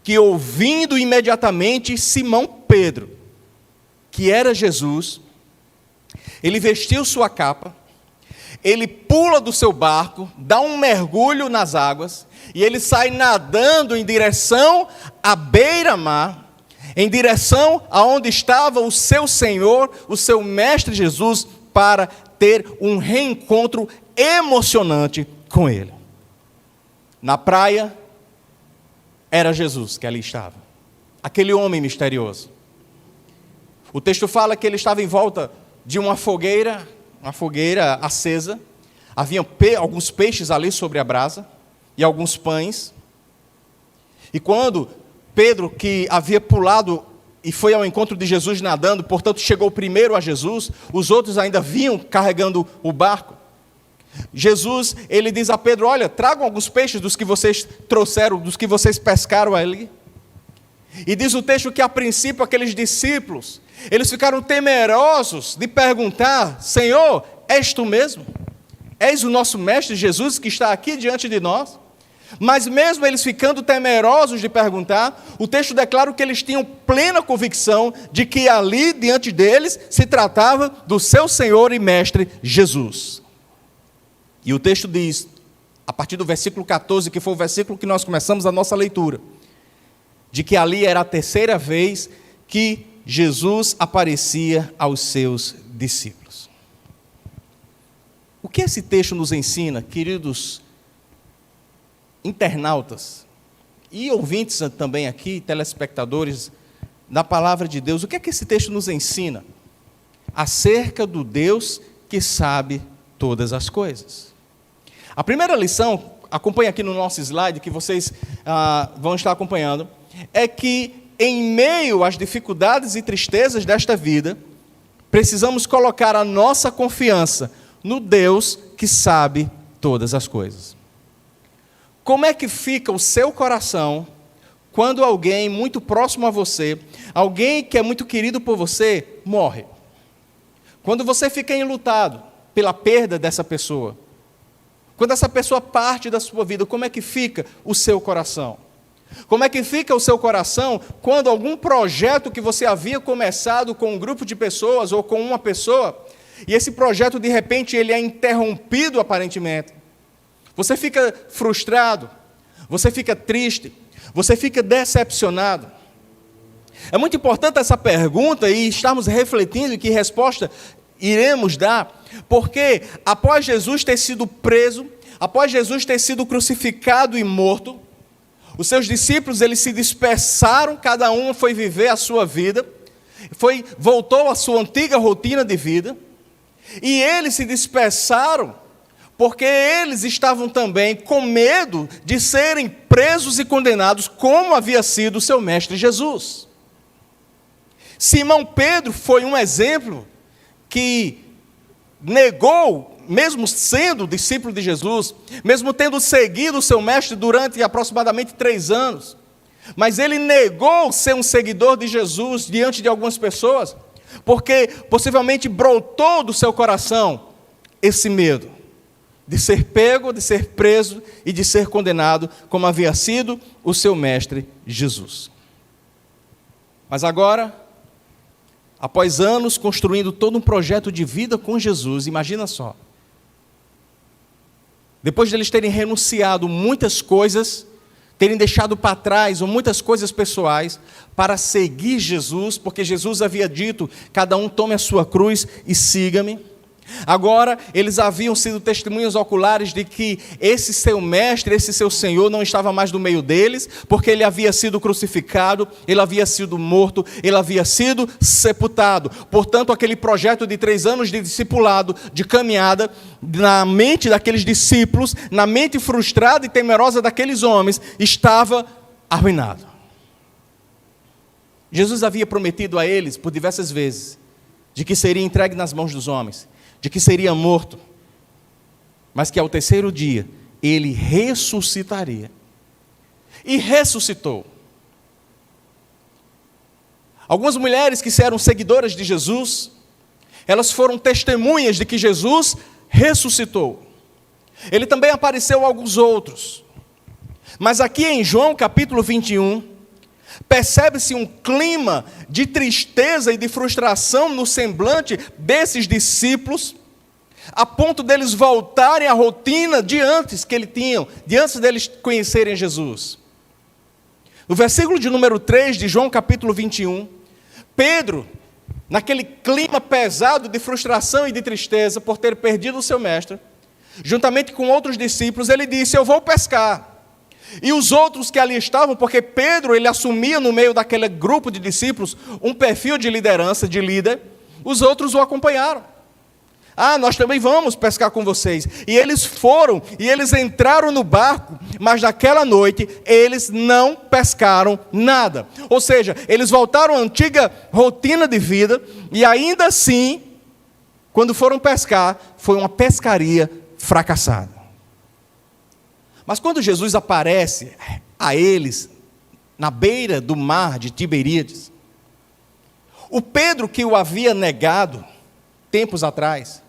que ouvindo imediatamente Simão Pedro, que era Jesus, ele vestiu sua capa, ele pula do seu barco, dá um mergulho nas águas, e ele sai nadando em direção à beira-mar, em direção aonde estava o seu Senhor, o seu Mestre Jesus, para ter um reencontro emocionante com ele. Na praia, era Jesus que ali estava, aquele homem misterioso. O texto fala que ele estava em volta de uma fogueira acesa, havia alguns peixes ali sobre a brasa, e alguns pães. E quando Pedro, que havia pulado e foi ao encontro de Jesus nadando, portanto chegou primeiro a Jesus, os outros ainda vinham carregando o barco. Jesus, ele diz a Pedro: olha, tragam alguns peixes dos que vocês trouxeram, dos que vocês pescaram ali. E diz o texto que a princípio aqueles discípulos, eles ficaram temerosos de perguntar: Senhor, és tu mesmo? És o nosso mestre Jesus que está aqui diante de nós? Mas mesmo eles ficando temerosos de perguntar, o texto declara que eles tinham plena convicção de que ali diante deles se tratava do seu Senhor e Mestre Jesus. E o texto diz, a partir do versículo 14, que foi o versículo que nós começamos a nossa leitura, de que ali era a terceira vez que Jesus aparecia aos seus discípulos. O que esse texto nos ensina, queridos internautas e ouvintes também aqui, telespectadores da palavra de Deus? O que é que esse texto nos ensina acerca do Deus que sabe todas as coisas? A primeira lição, acompanhe aqui no nosso slide, que vocês vão estar acompanhando, é que em meio às dificuldades e tristezas desta vida, precisamos colocar a nossa confiança no Deus que sabe todas as coisas. Como é que fica o seu coração quando alguém muito próximo a você, alguém que é muito querido por você, morre. Quando você fica enlutado pela perda dessa pessoa, quando essa pessoa parte da sua vida, como é que fica o seu coração? Como é que fica o seu coração quando algum projeto que você havia começado com um grupo de pessoas ou com uma pessoa, e esse projeto de repente ele é interrompido aparentemente? Você fica frustrado, você fica triste, você fica decepcionado. É muito importante essa pergunta e estarmos refletindo em que resposta iremos dar, porque após Jesus ter sido preso, após Jesus ter sido crucificado e morto, os seus discípulos eles se dispersaram, cada um foi viver a sua vida, voltou à sua antiga rotina de vida, e eles se dispersaram porque eles estavam também com medo de serem presos e condenados, como havia sido o seu mestre Jesus. Simão Pedro foi um exemplo que negou, mesmo sendo discípulo de Jesus, mesmo tendo seguido o seu mestre durante aproximadamente 3 anos, mas ele negou ser um seguidor de Jesus diante de algumas pessoas, porque possivelmente brotou do seu coração esse medo de ser pego, de ser preso e de ser condenado, como havia sido o seu mestre Jesus. Mas agora, após anos construindo todo um projeto de vida com Jesus, imagina só, depois de eles terem renunciado muitas coisas, terem deixado para trás ou muitas coisas pessoais, para seguir Jesus, porque Jesus havia dito, cada um tome a sua cruz e siga-me. Agora, eles haviam sido testemunhas oculares de que esse seu mestre, esse seu Senhor não estava mais no meio deles, porque ele havia sido crucificado, ele havia sido morto, ele havia sido sepultado. Portanto, aquele projeto de 3 anos de discipulado, de caminhada, na mente daqueles discípulos, na mente frustrada e temerosa daqueles homens, estava arruinado. Jesus havia prometido a eles, por diversas vezes, de que seria entregue nas mãos dos homens, de que seria morto, mas que ao 3º dia ele ressuscitaria. E ressuscitou. Algumas mulheres que eram seguidoras de Jesus, elas foram testemunhas de que Jesus ressuscitou. Ele também apareceu a alguns outros. Mas aqui em João capítulo 21, percebe-se um clima de tristeza e de frustração no semblante desses discípulos, a ponto deles voltarem à rotina de antes que eles tinham, de antes deles conhecerem Jesus. No versículo de número 3 de João capítulo 21, Pedro, naquele clima pesado de frustração e de tristeza por ter perdido o seu mestre, juntamente com outros discípulos, ele disse: eu vou pescar. E os outros que ali estavam, porque Pedro ele assumia no meio daquele grupo de discípulos um perfil de liderança, de líder, os outros o acompanharam. Nós também vamos pescar com vocês. E eles foram, e eles entraram no barco, mas naquela noite eles não pescaram nada. Ou seja, eles voltaram à antiga rotina de vida, e ainda assim, quando foram pescar, foi uma pescaria fracassada. Mas quando Jesus aparece a eles, na beira do mar de Tiberíades, o Pedro que o havia negado tempos atrás,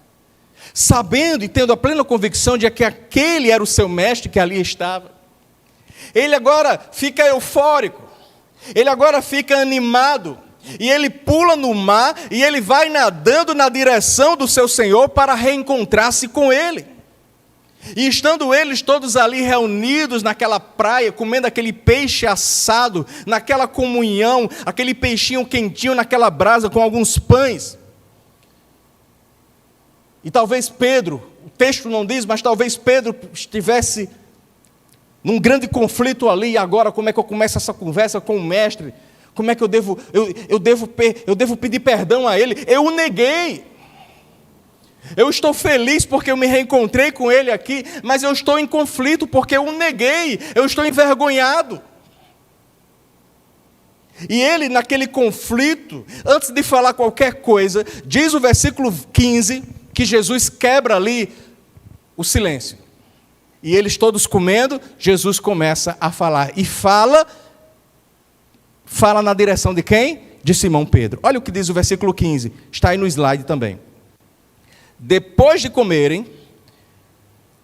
sabendo e tendo a plena convicção de que aquele era o seu mestre que ali estava, ele agora fica eufórico, ele agora fica animado, e ele pula no mar, e ele vai nadando na direção do seu Senhor para reencontrar-se com ele. E estando eles todos ali reunidos naquela praia, comendo aquele peixe assado, naquela comunhão, aquele peixinho quentinho naquela brasa com alguns pães. E talvez Pedro, o texto não diz, mas talvez Pedro estivesse num grande conflito ali. E agora como é que eu começo essa conversa com o mestre? Como é que eu devo pedir perdão a ele? Eu o neguei. Eu estou feliz porque eu me reencontrei com ele aqui, mas eu estou em conflito porque eu o neguei, eu estou envergonhado. E ele, naquele conflito, antes de falar qualquer coisa, diz o versículo 15, que Jesus quebra ali o silêncio. E eles todos comendo, Jesus começa a falar. E fala fala na direção de quem? De Simão Pedro. Olha o que diz o versículo 15, está aí no slide também. Depois de comerem,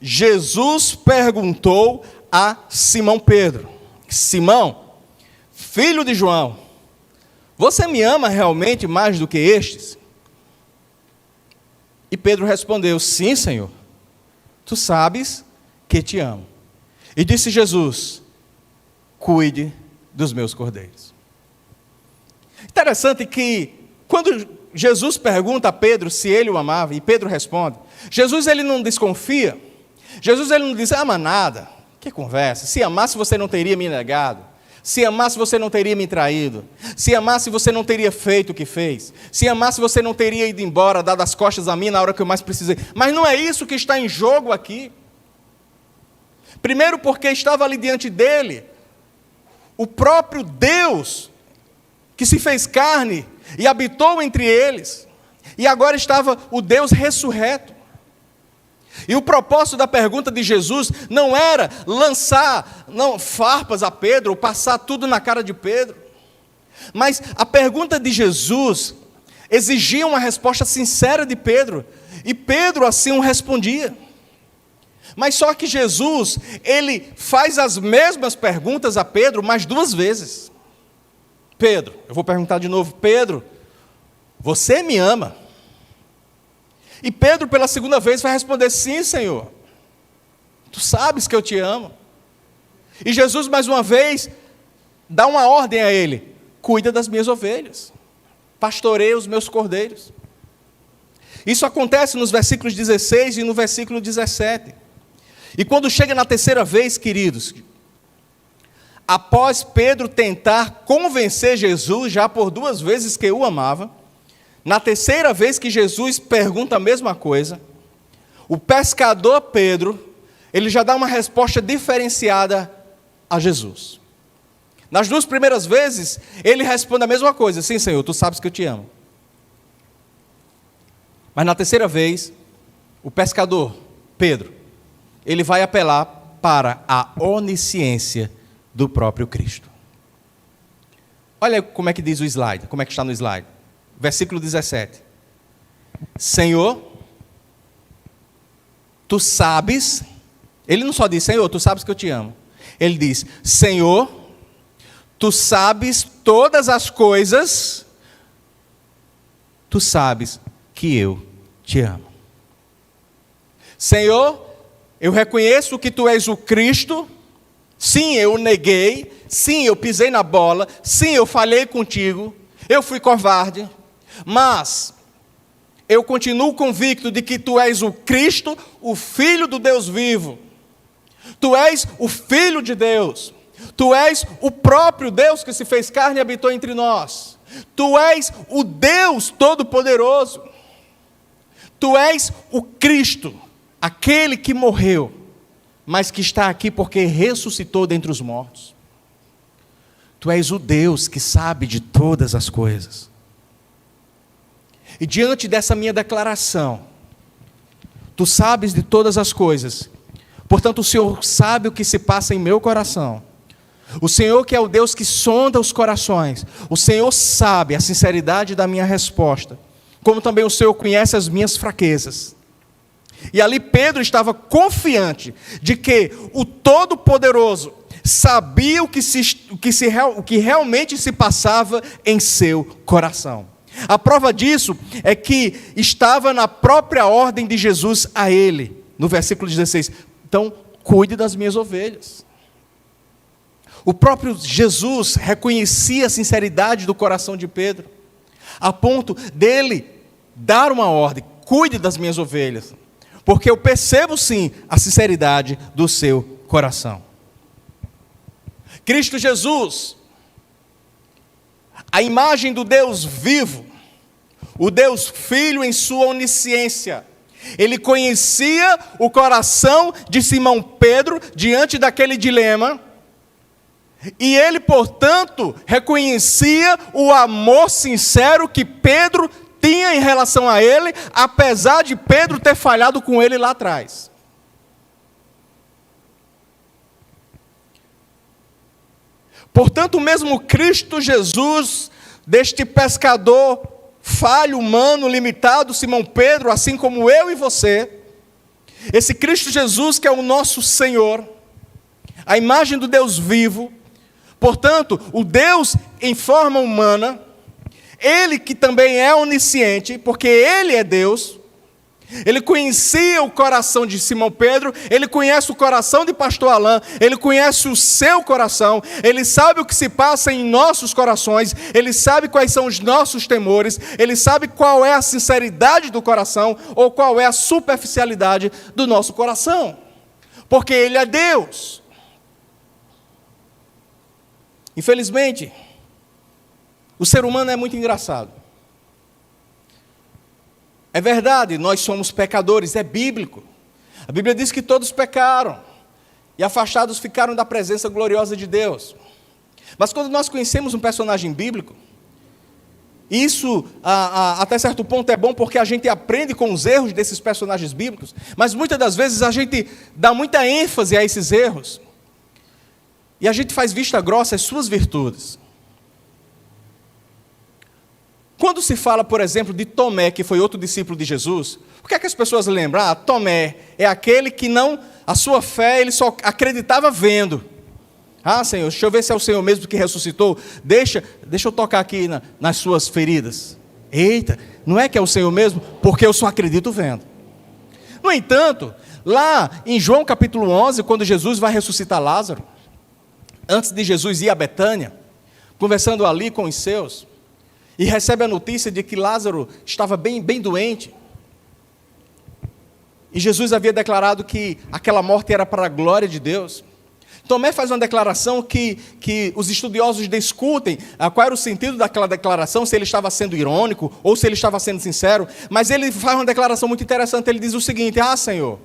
Jesus perguntou a Simão Pedro: Simão, filho de João, você me ama realmente mais do que estes? E Pedro respondeu: sim, Senhor, tu sabes que te amo. E disse Jesus: cuide dos meus cordeiros. Interessante que quando Jesus pergunta a Pedro se ele o amava, e Pedro responde, Jesus ele não desconfia, Jesus ele não diz: ama nada, que conversa, se amasse você não teria me negado, se amasse você não teria me traído, se amasse você não teria feito o que fez, se amasse você não teria ido embora, dado as costas a mim na hora que eu mais precisei. Mas não é isso que está em jogo aqui. Primeiro porque estava ali diante dele o próprio Deus, que se fez carne e habitou entre eles, e agora estava o Deus ressurreto. E o propósito da pergunta de Jesus não era lançar farpas a Pedro, ou passar tudo na cara de Pedro, mas a pergunta de Jesus exigia uma resposta sincera de Pedro, e Pedro assim o respondia. Mas só que Jesus, ele faz as mesmas perguntas a Pedro, mais 2 vezes. Pedro, eu vou perguntar de novo: Pedro, você me ama? E Pedro, pela 2ª vez, vai responder: sim, Senhor, tu sabes que eu te amo. E Jesus, mais uma vez, dá uma ordem a ele: cuida das minhas ovelhas, pastoreia os meus cordeiros. Isso acontece nos versículos 16 e no versículo 17. E quando chega na 3ª vez, queridos, após Pedro tentar convencer Jesus, já por 2 vezes que o amava, na 3ª vez que Jesus pergunta a mesma coisa, o pescador Pedro, ele já dá uma resposta diferenciada a Jesus. Nas 2 primeiras vezes, ele responde a mesma coisa: sim, Senhor, tu sabes que eu te amo. Mas na 3ª vez, o pescador Pedro, ele vai apelar para a onisciência do próprio Cristo. Olha como é que diz o slide, como é que está no slide. Versículo 17. Senhor, tu sabes, ele não só diz: Senhor, tu sabes que eu te amo. Ele diz: Senhor, tu sabes todas as coisas, tu sabes que eu te amo. Senhor, eu reconheço que tu és o Cristo. Sim, eu neguei. Sim, eu pisei na bola. Sim, eu falhei contigo. Eu fui covarde. Mas eu continuo convicto de que tu és o Cristo, o Filho do Deus vivo. Tu és o Filho de Deus. Tu és o próprio Deus que se fez carne e habitou entre nós. Tu és o Deus Todo-Poderoso. Tu és o Cristo, aquele que morreu, mas que está aqui porque ressuscitou dentre os mortos. Tu és o Deus que sabe de todas as coisas. E diante dessa minha declaração, tu sabes de todas as coisas, portanto o Senhor sabe o que se passa em meu coração. O Senhor, que é o Deus que sonda os corações, o Senhor sabe a sinceridade da minha resposta, como também o Senhor conhece as minhas fraquezas. E ali Pedro estava confiante de que o Todo-Poderoso sabia o que realmente se passava em seu coração. A prova disso é que estava na própria ordem de Jesus a ele, no versículo 16. Então, cuide das minhas ovelhas. O próprio Jesus reconhecia a sinceridade do coração de Pedro, a ponto dele dar uma ordem: cuide das minhas ovelhas, porque eu percebo sim a sinceridade do seu coração. Cristo Jesus, a imagem do Deus vivo, o Deus Filho em sua onisciência, ele conhecia o coração de Simão Pedro diante daquele dilema, e ele, portanto, reconhecia o amor sincero que Pedro tinha em relação a ele, apesar de Pedro ter falhado com ele lá atrás. Portanto, o mesmo Cristo Jesus, deste pescador falho, humano, limitado, Simão Pedro, assim como eu e você, esse Cristo Jesus que é o nosso Senhor, a imagem do Deus vivo, portanto, o Deus em forma humana, Ele que também é onisciente, porque Ele é Deus, Ele conhecia o coração de Simão Pedro, Ele conhece o coração de pastor Alain, Ele conhece o seu coração, Ele sabe o que se passa em nossos corações, Ele sabe quais são os nossos temores, Ele sabe qual é a sinceridade do coração, ou qual é a superficialidade do nosso coração, porque Ele é Deus. Infelizmente, o ser humano é muito engraçado. É verdade, nós somos pecadores, é bíblico. A Bíblia diz que todos pecaram e afastados ficaram da presença gloriosa de Deus. Mas quando nós conhecemos um personagem bíblico, isso até certo ponto é bom porque a gente aprende com os erros desses personagens bíblicos, mas muitas das vezes a gente dá muita ênfase a esses erros e a gente faz vista grossa às suas virtudes. Quando se fala, por exemplo, de Tomé, que foi outro discípulo de Jesus, o que é que as pessoas lembram? Ah, Tomé é aquele que não, a sua fé, ele só acreditava vendo. Ah, Senhor, deixa eu ver se é o Senhor mesmo que ressuscitou. Deixa eu tocar aqui nas suas feridas. Eita, não é que é o Senhor mesmo? Porque eu só acredito vendo. No entanto, lá em João capítulo 11, quando Jesus vai ressuscitar Lázaro, antes de Jesus ir a Betânia, conversando ali com os seus, e recebe a notícia de que Lázaro estava bem doente. E Jesus havia declarado que aquela morte era para a glória de Deus. Tomé faz uma declaração que os estudiosos discutem qual era o sentido daquela declaração, se ele estava sendo irônico ou se ele estava sendo sincero. Mas ele faz uma declaração muito interessante, ele diz o seguinte: ah, Senhor,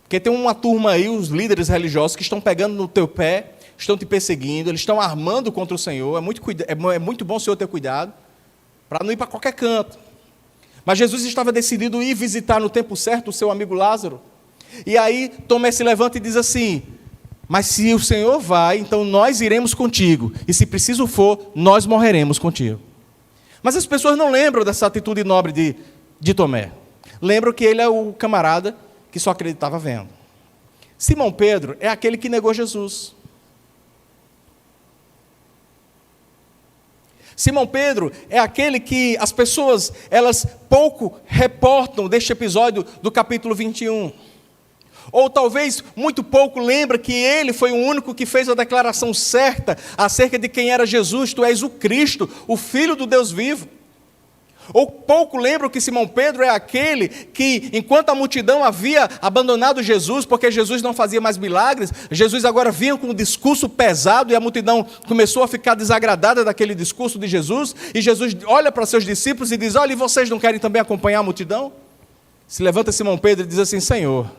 porque tem uma turma aí, os líderes religiosos, que estão pegando no teu pé, estão te perseguindo, eles estão armando contra o Senhor, é muito bom o Senhor ter cuidado, para não ir para qualquer canto. Mas Jesus estava decidido a ir visitar no tempo certo o seu amigo Lázaro, e aí Tomé se levanta e diz assim: mas se o Senhor vai, então nós iremos contigo, e se preciso for, nós morreremos contigo. Mas as pessoas não lembram dessa atitude nobre de Tomé, lembram que ele é o camarada que só acreditava vendo. Simão Pedro é aquele que negou Jesus. Simão Pedro é aquele que as pessoas, elas pouco reportam deste episódio do capítulo 21. Ou talvez muito pouco lembra que ele foi o único que fez a declaração certa acerca de quem era Jesus: tu és o Cristo, o Filho do Deus vivo. Ou pouco lembram que Simão Pedro é aquele que, enquanto a multidão havia abandonado Jesus, porque Jesus não fazia mais milagres, Jesus agora vinha com um discurso pesado e a multidão começou a ficar desagradada daquele discurso de Jesus, e Jesus olha para seus discípulos e diz: olha, e vocês não querem também acompanhar a multidão? Se levanta Simão Pedro e diz assim: Senhor,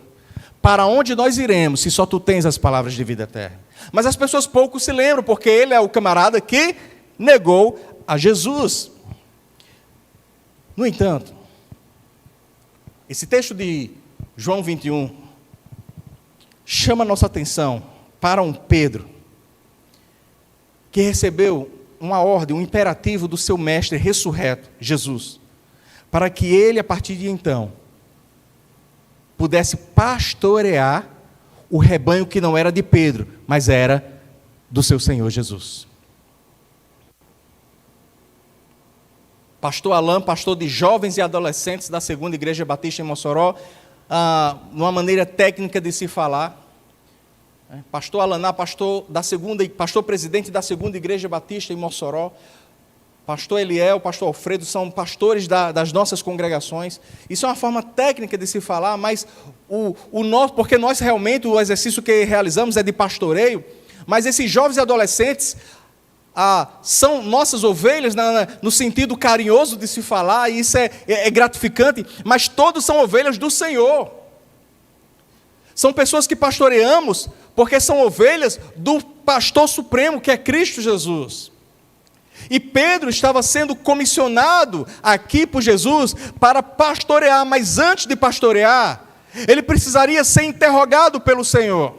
para onde nós iremos se só tu tens as palavras de vida eterna? Mas as pessoas pouco se lembram, porque ele é o camarada que negou a Jesus. No entanto, esse texto de João 21 chama a nossa atenção para um Pedro que recebeu uma ordem, um imperativo do seu mestre ressurreto, Jesus, para que ele, a partir de então, pudesse pastorear o rebanho que não era de Pedro, mas era do seu Senhor Jesus. Pastor Alain, pastor de jovens e adolescentes da Segunda Igreja Batista em Mossoró, numa maneira técnica de se falar. Pastor Alaná, pastor presidente da Segunda Igreja Batista em Mossoró, pastor Eliel, pastor Alfredo, são pastores das nossas congregações. Isso é uma forma técnica de se falar, mas porque nós realmente, o exercício que realizamos é de pastoreio, mas esses jovens e adolescentes são nossas ovelhas no sentido carinhoso de se falar, e isso é gratificante, mas todos são ovelhas do Senhor. São pessoas que pastoreamos porque são ovelhas do pastor supremo, que é Cristo Jesus. E Pedro estava sendo comissionado aqui por Jesus para pastorear, mas antes de pastorear, ele precisaria ser interrogado pelo Senhor.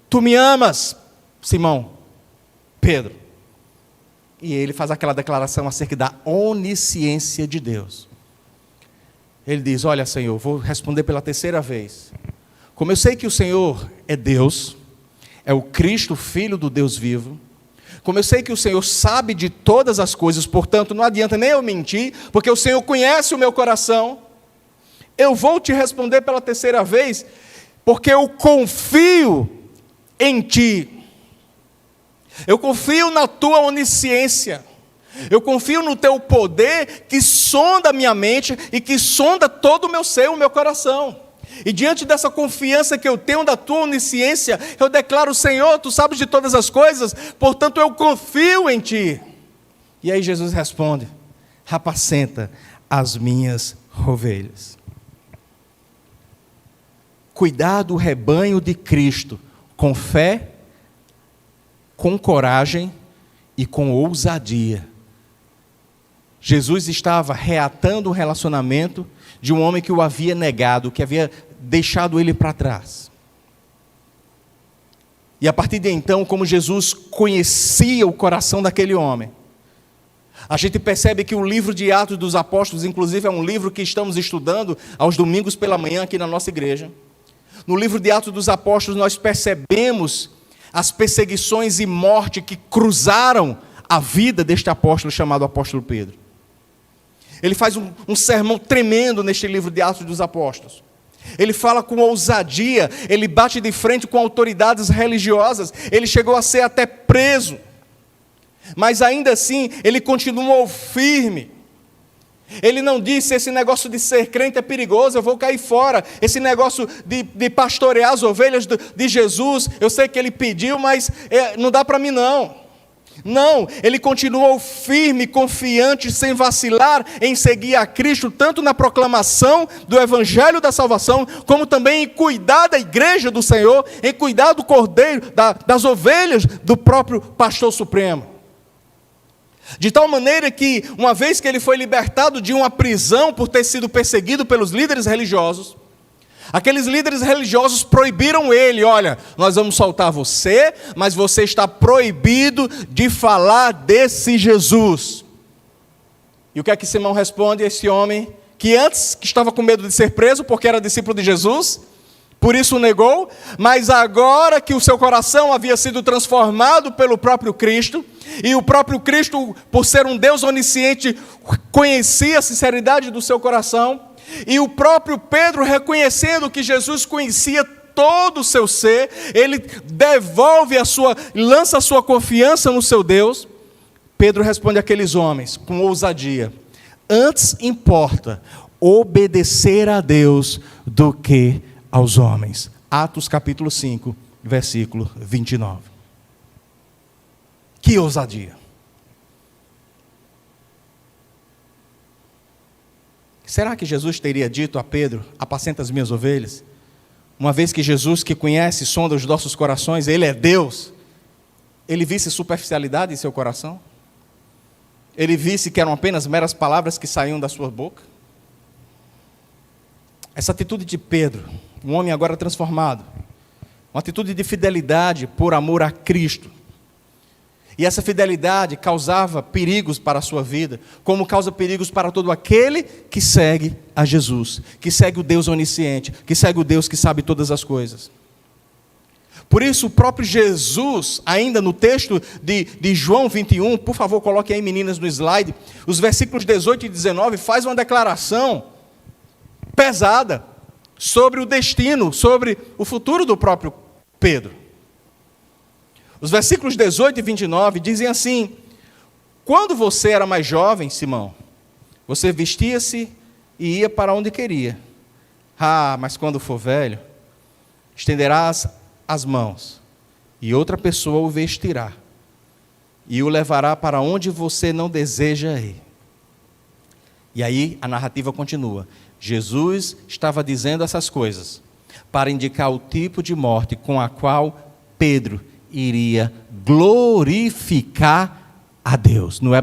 Tu me amas, Simão? Pedro. E ele faz aquela declaração acerca da onisciência de Deus. Ele diz: olha, Senhor, vou responder pela terceira vez. Como eu sei que o Senhor é Deus, é o Cristo, Filho do Deus vivo, como eu sei que o Senhor sabe de todas as coisas, portanto, não adianta nem eu mentir, porque o Senhor conhece o meu coração, eu vou te responder pela terceira vez, porque eu confio em Ti. Eu confio na Tua onisciência. Eu confio no Teu poder que sonda a minha mente e que sonda todo o meu ser, o meu coração. E diante dessa confiança que eu tenho da Tua onisciência, eu declaro: Senhor, Tu sabes de todas as coisas, portanto eu confio em Ti. E aí Jesus responde: apacenta as minhas ovelhas. Cuidar do rebanho de Cristo com fé, com coragem e com ousadia. Jesus estava reatando o relacionamento de um homem que o havia negado, que havia deixado ele para trás. E a partir de então, como Jesus conhecia o coração daquele homem, a gente percebe que o livro de Atos dos Apóstolos, inclusive, é um livro que estamos estudando aos domingos pela manhã aqui na nossa igreja. No livro de Atos dos Apóstolos, nós percebemos as perseguições e morte que cruzaram a vida deste apóstolo chamado apóstolo Pedro. Ele faz um sermão tremendo neste livro de Atos dos Apóstolos. Ele fala com ousadia, ele bate de frente com autoridades religiosas, ele chegou a ser até preso. Mas ainda assim, ele continuou firme. Ele não disse: esse negócio de ser crente é perigoso, eu vou cair fora. Esse negócio de pastorear as ovelhas de Jesus, eu sei que ele pediu, mas não dá para mim não. Não, ele continuou firme, confiante, sem vacilar em seguir a Cristo, tanto na proclamação do Evangelho da salvação, como também em cuidar da igreja do Senhor, em cuidar do cordeiro, das ovelhas do próprio pastor supremo. De tal maneira que, uma vez que ele foi libertado de uma prisão por ter sido perseguido pelos líderes religiosos, aqueles líderes religiosos proibiram ele: olha, nós vamos soltar você, mas você está proibido de falar desse Jesus. E o que é que Simão responde a esse homem, que antes que estava com medo de ser preso, porque era discípulo de Jesus, por isso o negou, mas agora que o seu coração havia sido transformado pelo próprio Cristo, e o próprio Cristo, por ser um Deus onisciente, conhecia a sinceridade do seu coração, e o próprio Pedro, reconhecendo que Jesus conhecia todo o seu ser, ele lança a sua confiança no seu Deus. Pedro responde àqueles homens com ousadia: antes importa obedecer a Deus do que aos homens. Atos capítulo 5, versículo 29. Que ousadia! Será que Jesus teria dito a Pedro: apacenta as minhas ovelhas? Uma vez que Jesus, que conhece, sonda os nossos corações, Ele é Deus, Ele visse superficialidade em seu coração? Ele visse que eram apenas meras palavras que saíam da sua boca? Essa atitude de Pedro, um homem agora transformado, uma atitude de fidelidade por amor a Cristo, e essa fidelidade causava perigos para a sua vida, como causa perigos para todo aquele que segue a Jesus, que segue o Deus onisciente, que segue o Deus que sabe todas as coisas. Por isso, o próprio Jesus, ainda no texto de João 21, por favor, coloque aí, meninas, no slide, os versículos 18 e 19, faz uma declaração pesada sobre o destino, sobre o futuro do próprio Pedro. Os versículos 18 e 29 dizem assim: quando você era mais jovem, Simão, você vestia-se e ia para onde queria. Mas quando for velho, estenderás as mãos, e outra pessoa o vestirá, e o levará para onde você não deseja ir. E aí a narrativa continua. Jesus estava dizendo essas coisas para indicar o tipo de morte com a qual Pedro iria glorificar a Deus. Não é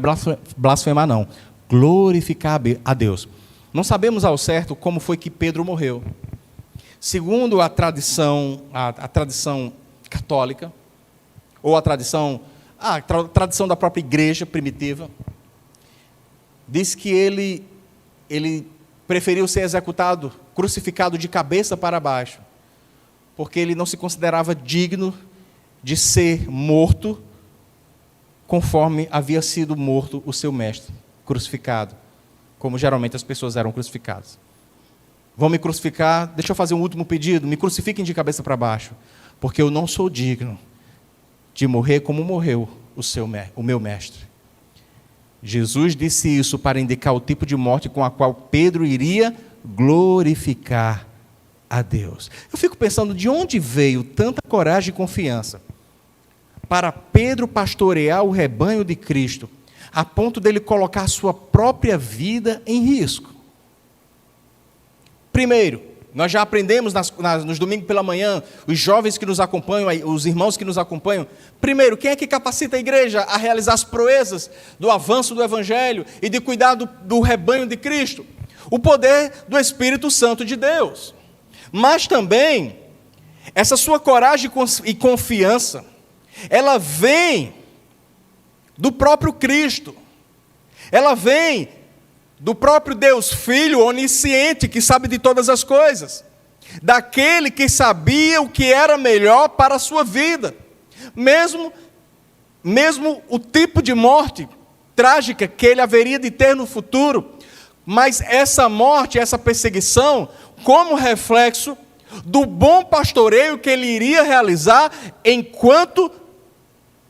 blasfemar não, glorificar a Deus. Não sabemos ao certo como foi que Pedro morreu. Segundo a tradição católica, ou a tradição a tradição da própria igreja primitiva, diz que ele preferiu ser executado, crucificado de cabeça para baixo, porque ele não se considerava digno de ser morto conforme havia sido morto o seu mestre, crucificado, como geralmente as pessoas eram crucificadas. Vão me crucificar, deixa eu fazer um último pedido, me crucifiquem de cabeça para baixo, porque eu não sou digno de morrer como morreu o meu mestre. Jesus disse isso para indicar o tipo de morte com a qual Pedro iria glorificar a Deus. Eu fico pensando de onde veio tanta coragem e confiança para Pedro pastorear o rebanho de Cristo, a ponto dele colocar a sua própria vida em risco. Primeiro, nós já aprendemos nos domingos pela manhã, os jovens que nos acompanham, os irmãos que nos acompanham. Primeiro, quem é que capacita a igreja a realizar as proezas do avanço do Evangelho e de cuidar do rebanho de Cristo? O poder do Espírito Santo de Deus. Mas também, essa sua coragem e confiança, ela vem do próprio Cristo. Ela vem do próprio Deus Filho onisciente, que sabe de todas as coisas, daquele que sabia o que era melhor para a sua vida, mesmo o tipo de morte trágica que ele haveria de ter no futuro, mas essa morte, essa perseguição, como reflexo do bom pastoreio que ele iria realizar enquanto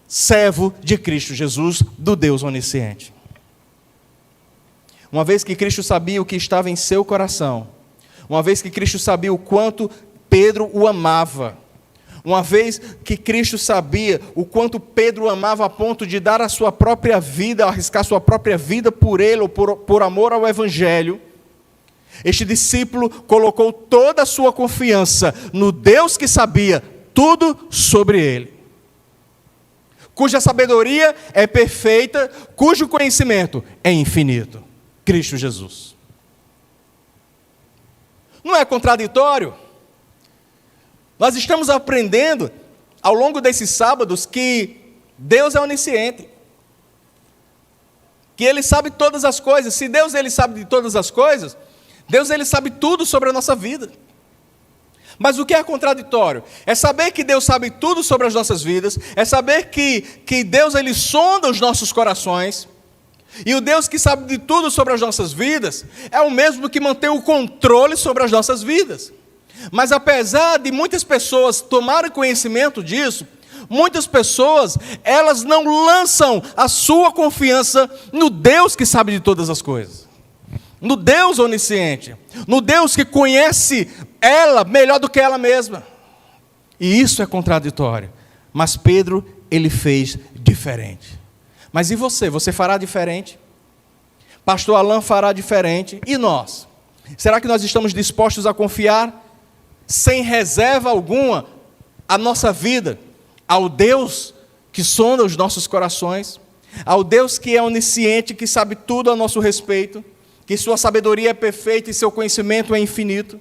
servo de Cristo Jesus, do Deus onisciente. Uma vez que Cristo sabia o que estava em seu coração, uma vez que Cristo sabia o quanto Pedro o amava, uma vez que Cristo sabia o quanto Pedro o amava a ponto de dar a sua própria vida, arriscar sua própria vida por ele, ou por amor ao Evangelho, este discípulo colocou toda a sua confiança no Deus que sabia tudo sobre ele, cuja sabedoria é perfeita, cujo conhecimento é infinito. Cristo Jesus. Não é contraditório? Nós estamos aprendendo ao longo desses sábados que Deus é onisciente, que Ele sabe todas as coisas. Se Deus Ele sabe de todas as coisas, Deus Ele sabe tudo sobre a nossa vida. Mas o que é contraditório? É saber que Deus sabe tudo sobre as nossas vidas, é saber que Deus Ele sonda os nossos corações. E o Deus que sabe de tudo sobre as nossas vidas é o mesmo que mantém o controle sobre as nossas vidas. Mas apesar de muitas pessoas tomarem conhecimento disso, muitas pessoas, elas não lançam a sua confiança no Deus que sabe de todas as coisas, no Deus onisciente, no Deus que conhece ela melhor do que ela mesma. E isso é contraditório. Mas Pedro, ele fez diferente. Mas e você? Você fará diferente? Pastor Alain fará diferente? E nós? Será que nós estamos dispostos a confiar, sem reserva alguma, a nossa vida ao Deus que sonda os nossos corações, ao Deus que é onisciente, que sabe tudo a nosso respeito, que sua sabedoria é perfeita e seu conhecimento é infinito?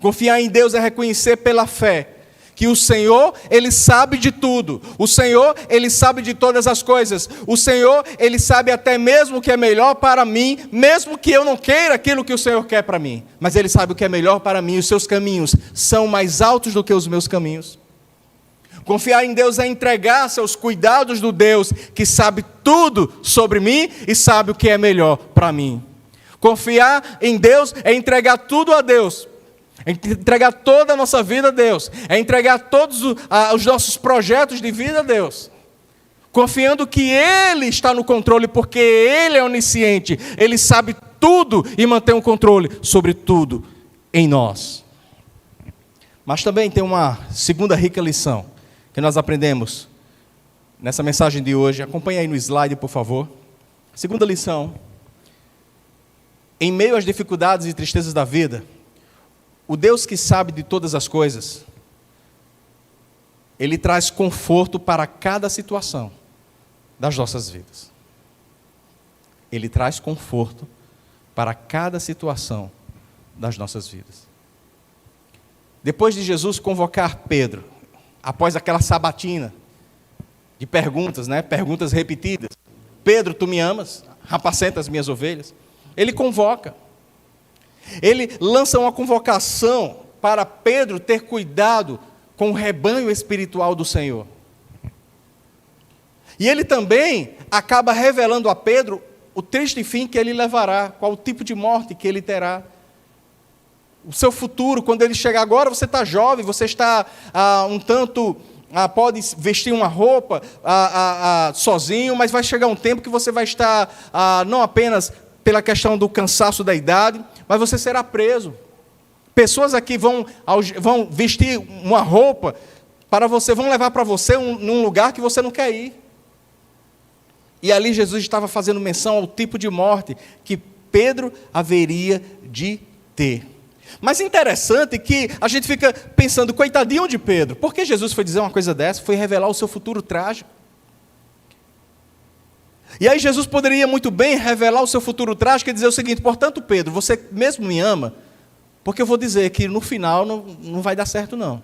Confiar em Deus é reconhecer pela fé que o Senhor, Ele sabe de tudo. O Senhor, Ele sabe de todas as coisas. O Senhor, Ele sabe até mesmo o que é melhor para mim, mesmo que eu não queira aquilo que o Senhor quer para mim. Mas Ele sabe o que é melhor para mim. Os seus caminhos são mais altos do que os meus caminhos. Confiar em Deus é entregar-se aos cuidados do Deus que sabe tudo sobre mim e sabe o que é melhor para mim. Confiar em Deus é entregar tudo a Deus. É entregar toda a nossa vida a Deus, é entregar todos os nossos projetos de vida a Deus, confiando que Ele está no controle, porque Ele é onisciente, Ele sabe tudo e mantém o controle sobre tudo em nós. Mas também tem uma segunda rica lição que nós aprendemos nessa mensagem de hoje. Acompanhe aí no slide, por favor. Segunda lição: em meio às dificuldades e tristezas da vida, o Deus que sabe de todas as coisas, Ele traz conforto para cada situação das nossas vidas. Ele traz conforto para cada situação das nossas vidas. Depois de Jesus convocar Pedro, após aquela sabatina, de perguntas, né? Perguntas repetidas. Pedro, tu me amas? Apacenta as minhas ovelhas. Ele convoca. Ele lança uma convocação para Pedro ter cuidado com o rebanho espiritual do Senhor. E ele também acaba revelando a Pedro o triste fim que ele levará, qual o tipo de morte que ele terá. O seu futuro, quando ele chegar agora, você está jovem, você está um tanto, pode vestir uma roupa sozinho, mas vai chegar um tempo que você vai estar, não apenas pela questão do cansaço da idade, mas você será preso. Pessoas aqui vão vestir uma roupa para você, vão levar para você num lugar que você não quer ir. E ali Jesus estava fazendo menção ao tipo de morte que Pedro haveria de ter. Mas interessante que a gente fica pensando, coitadinho de Pedro, por que Jesus foi dizer uma coisa dessa? Foi revelar o seu futuro trágico. E aí Jesus poderia muito bem revelar o seu futuro trágico e dizer o seguinte: portanto, Pedro, você mesmo me ama, porque eu vou dizer que no final não vai dar certo não.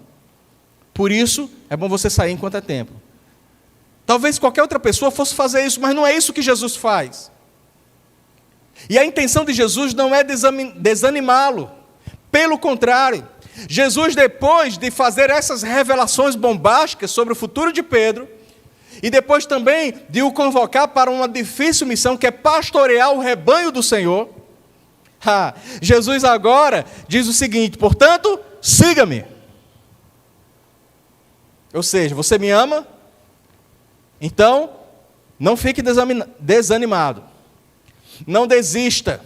Por isso, é bom você sair enquanto é tempo. Talvez qualquer outra pessoa fosse fazer isso, mas não é isso que Jesus faz. E a intenção de Jesus não é desanimá-lo. Pelo contrário, Jesus, depois de fazer essas revelações bombásticas sobre o futuro de Pedro, e depois também de o convocar para uma difícil missão, que é pastorear o rebanho do Senhor, Jesus agora diz o seguinte: portanto, siga-me. Ou seja, você me ama? Então, não fique desanimado. Não desista.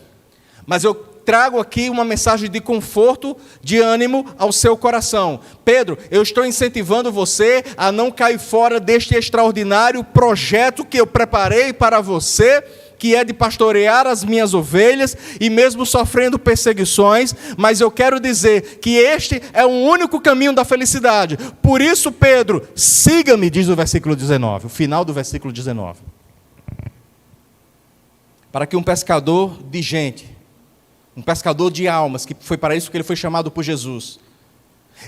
Mas eu trago aqui uma mensagem de conforto, de ânimo ao seu coração. Pedro, eu estou incentivando você a não cair fora deste extraordinário projeto que eu preparei para você, que é de pastorear as minhas ovelhas, e mesmo sofrendo perseguições, mas eu quero dizer que este é o único caminho da felicidade. Por isso, Pedro, siga-me, diz o versículo 19, o final do versículo 19. Para que um pescador de gente, um pescador de almas, que foi para isso que ele foi chamado por Jesus,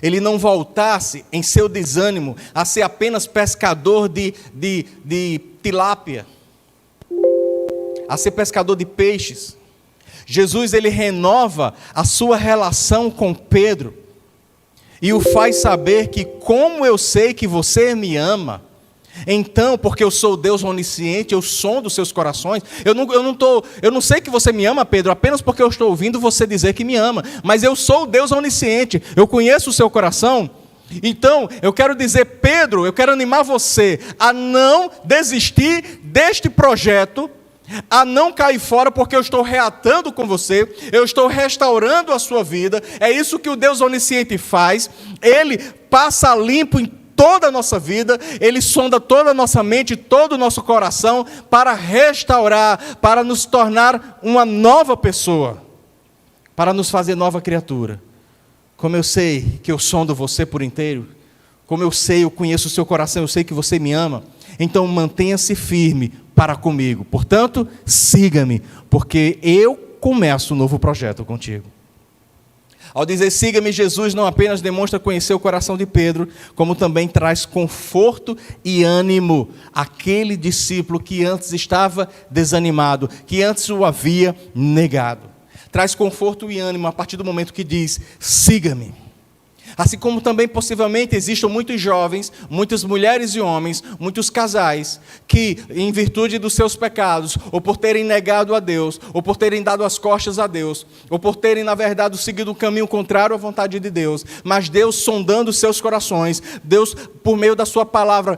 ele não voltasse em seu desânimo a ser apenas pescador de tilápia, a ser pescador de peixes. Jesus, ele renova a sua relação com Pedro e o faz saber que, como eu sei que você me ama, então, porque eu sou Deus onisciente, eu sondo os seus corações. Eu não sei que você me ama, Pedro, apenas porque eu estou ouvindo você dizer que me ama, mas eu sou Deus onisciente, eu conheço o seu coração. Então, eu quero dizer, Pedro, eu quero animar você a não desistir deste projeto, a não cair fora, porque eu estou reatando com você, eu estou restaurando a sua vida. É isso que o Deus onisciente faz. Ele passa limpo em toda a nossa vida, Ele sonda toda a nossa mente, todo o nosso coração, para restaurar, para nos tornar uma nova pessoa, para nos fazer nova criatura. Como eu sei que eu sondo você por inteiro, como eu conheço o seu coração, eu sei que você me ama, então mantenha-se firme para comigo. Portanto, siga-me, porque eu começo um novo projeto contigo. Ao dizer siga-me, Jesus não apenas demonstra conhecer o coração de Pedro, como também traz conforto e ânimo àquele discípulo que antes estava desanimado, que antes o havia negado. Traz conforto e ânimo a partir do momento que diz, siga-me. Assim como também possivelmente existam muitos jovens, muitas mulheres e homens, muitos casais, que em virtude dos seus pecados, ou por terem negado a Deus, ou por terem dado as costas a Deus, ou por terem na verdade seguido um caminho contrário à vontade de Deus, mas Deus sondando os seus corações, Deus por meio da sua palavra,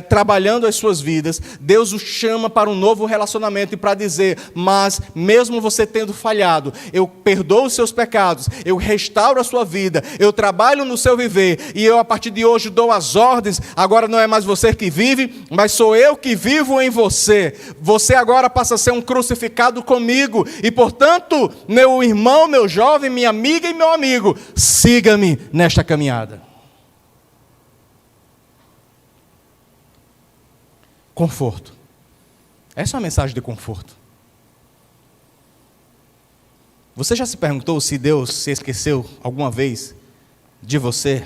trabalhando as suas vidas, Deus os chama para um novo relacionamento e para dizer, mas mesmo você tendo falhado, eu perdoo os seus pecados, eu restauro a sua vida, eu trabalho no seu viver, e eu a partir de hoje dou as ordens, agora não é mais você que vive, mas sou eu que vivo em você. Você agora passa a ser um crucificado comigo, e portanto, meu irmão, meu jovem, minha amiga e meu amigo, siga-me nesta caminhada. Conforto. Essa é uma mensagem de conforto. Você já se perguntou se Deus se esqueceu alguma vez de você?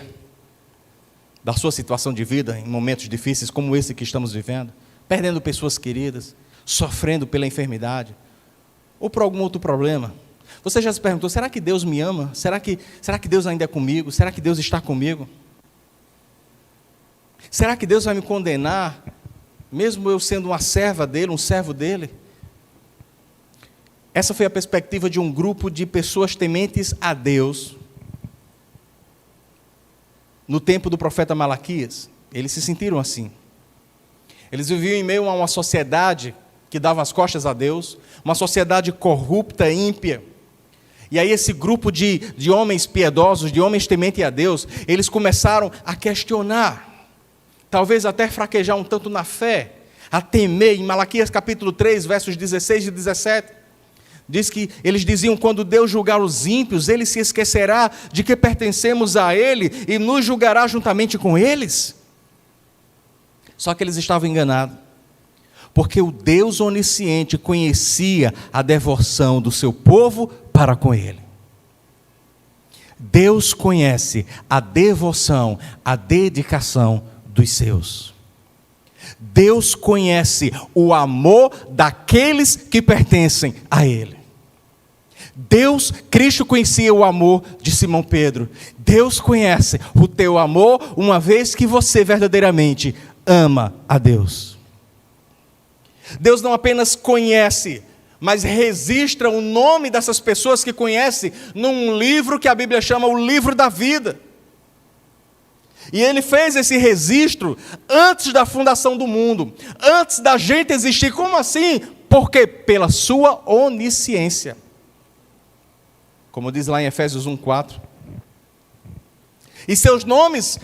da sua situação de vida em momentos difíceis como esse que estamos vivendo, perdendo pessoas queridas, sofrendo pela enfermidade ou por algum outro problema. Você já se perguntou, será que Deus me ama? Será que Deus ainda é comigo? Será que Deus está comigo? Será que Deus vai me condenar, mesmo eu sendo uma serva dele, um servo dele? Essa foi a perspectiva de um grupo de pessoas tementes a Deus, no tempo do profeta Malaquias. Eles se sentiram assim. Eles viviam em meio a uma sociedade que dava as costas a Deus, uma sociedade corrupta, ímpia. E aí esse grupo de homens piedosos, de homens tementes a Deus, eles começaram a questionar, talvez até fraquejar um tanto na fé, a temer. Em Malaquias capítulo 3, versos 16 e 17, diz que eles diziam, quando Deus julgar os ímpios, Ele se esquecerá de que pertencemos a Ele e nos julgará juntamente com eles. Só que eles estavam enganados, porque o Deus onisciente conhecia a devoção do seu povo para com Ele. Deus conhece a devoção, a dedicação dos seus. Deus conhece o amor daqueles que pertencem a Ele. Cristo conhecia o amor de Simão Pedro. Deus conhece o teu amor, uma vez que você verdadeiramente ama a Deus. Deus não apenas conhece, mas registra o nome dessas pessoas que conhece num livro que a Bíblia chama o livro da vida. E Ele fez esse registro antes da fundação do mundo, antes da gente existir. Como assim? Porque pela sua onisciência. Como diz lá em Efésios 1:4. E seus nomes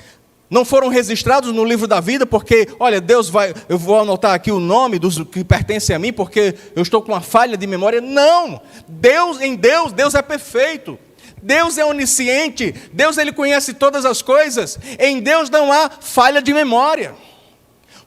não foram registrados no livro da vida, porque, olha, eu vou anotar aqui o nome dos que pertencem a mim, porque eu estou com uma falha de memória. Não! Deus é perfeito. Deus é onisciente. Deus, Ele conhece todas as coisas. Em Deus não há falha de memória.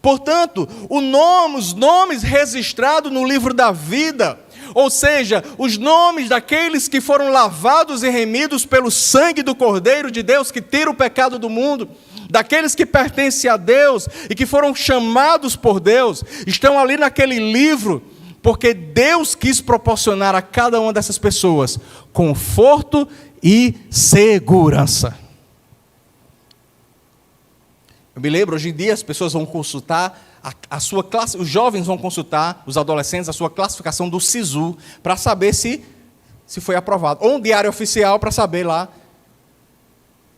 Portanto, os nomes registrados no livro da vida, ou seja, os nomes daqueles que foram lavados e remidos pelo sangue do Cordeiro de Deus, que tira o pecado do mundo, daqueles que pertencem a Deus e que foram chamados por Deus, estão ali naquele livro, porque Deus quis proporcionar a cada uma dessas pessoas conforto e segurança. Eu me lembro, hoje em dia as pessoas vão consultar a sua classe, os jovens vão consultar, os adolescentes, a sua classificação do SISU, para saber se foi aprovado. Ou um diário oficial para saber lá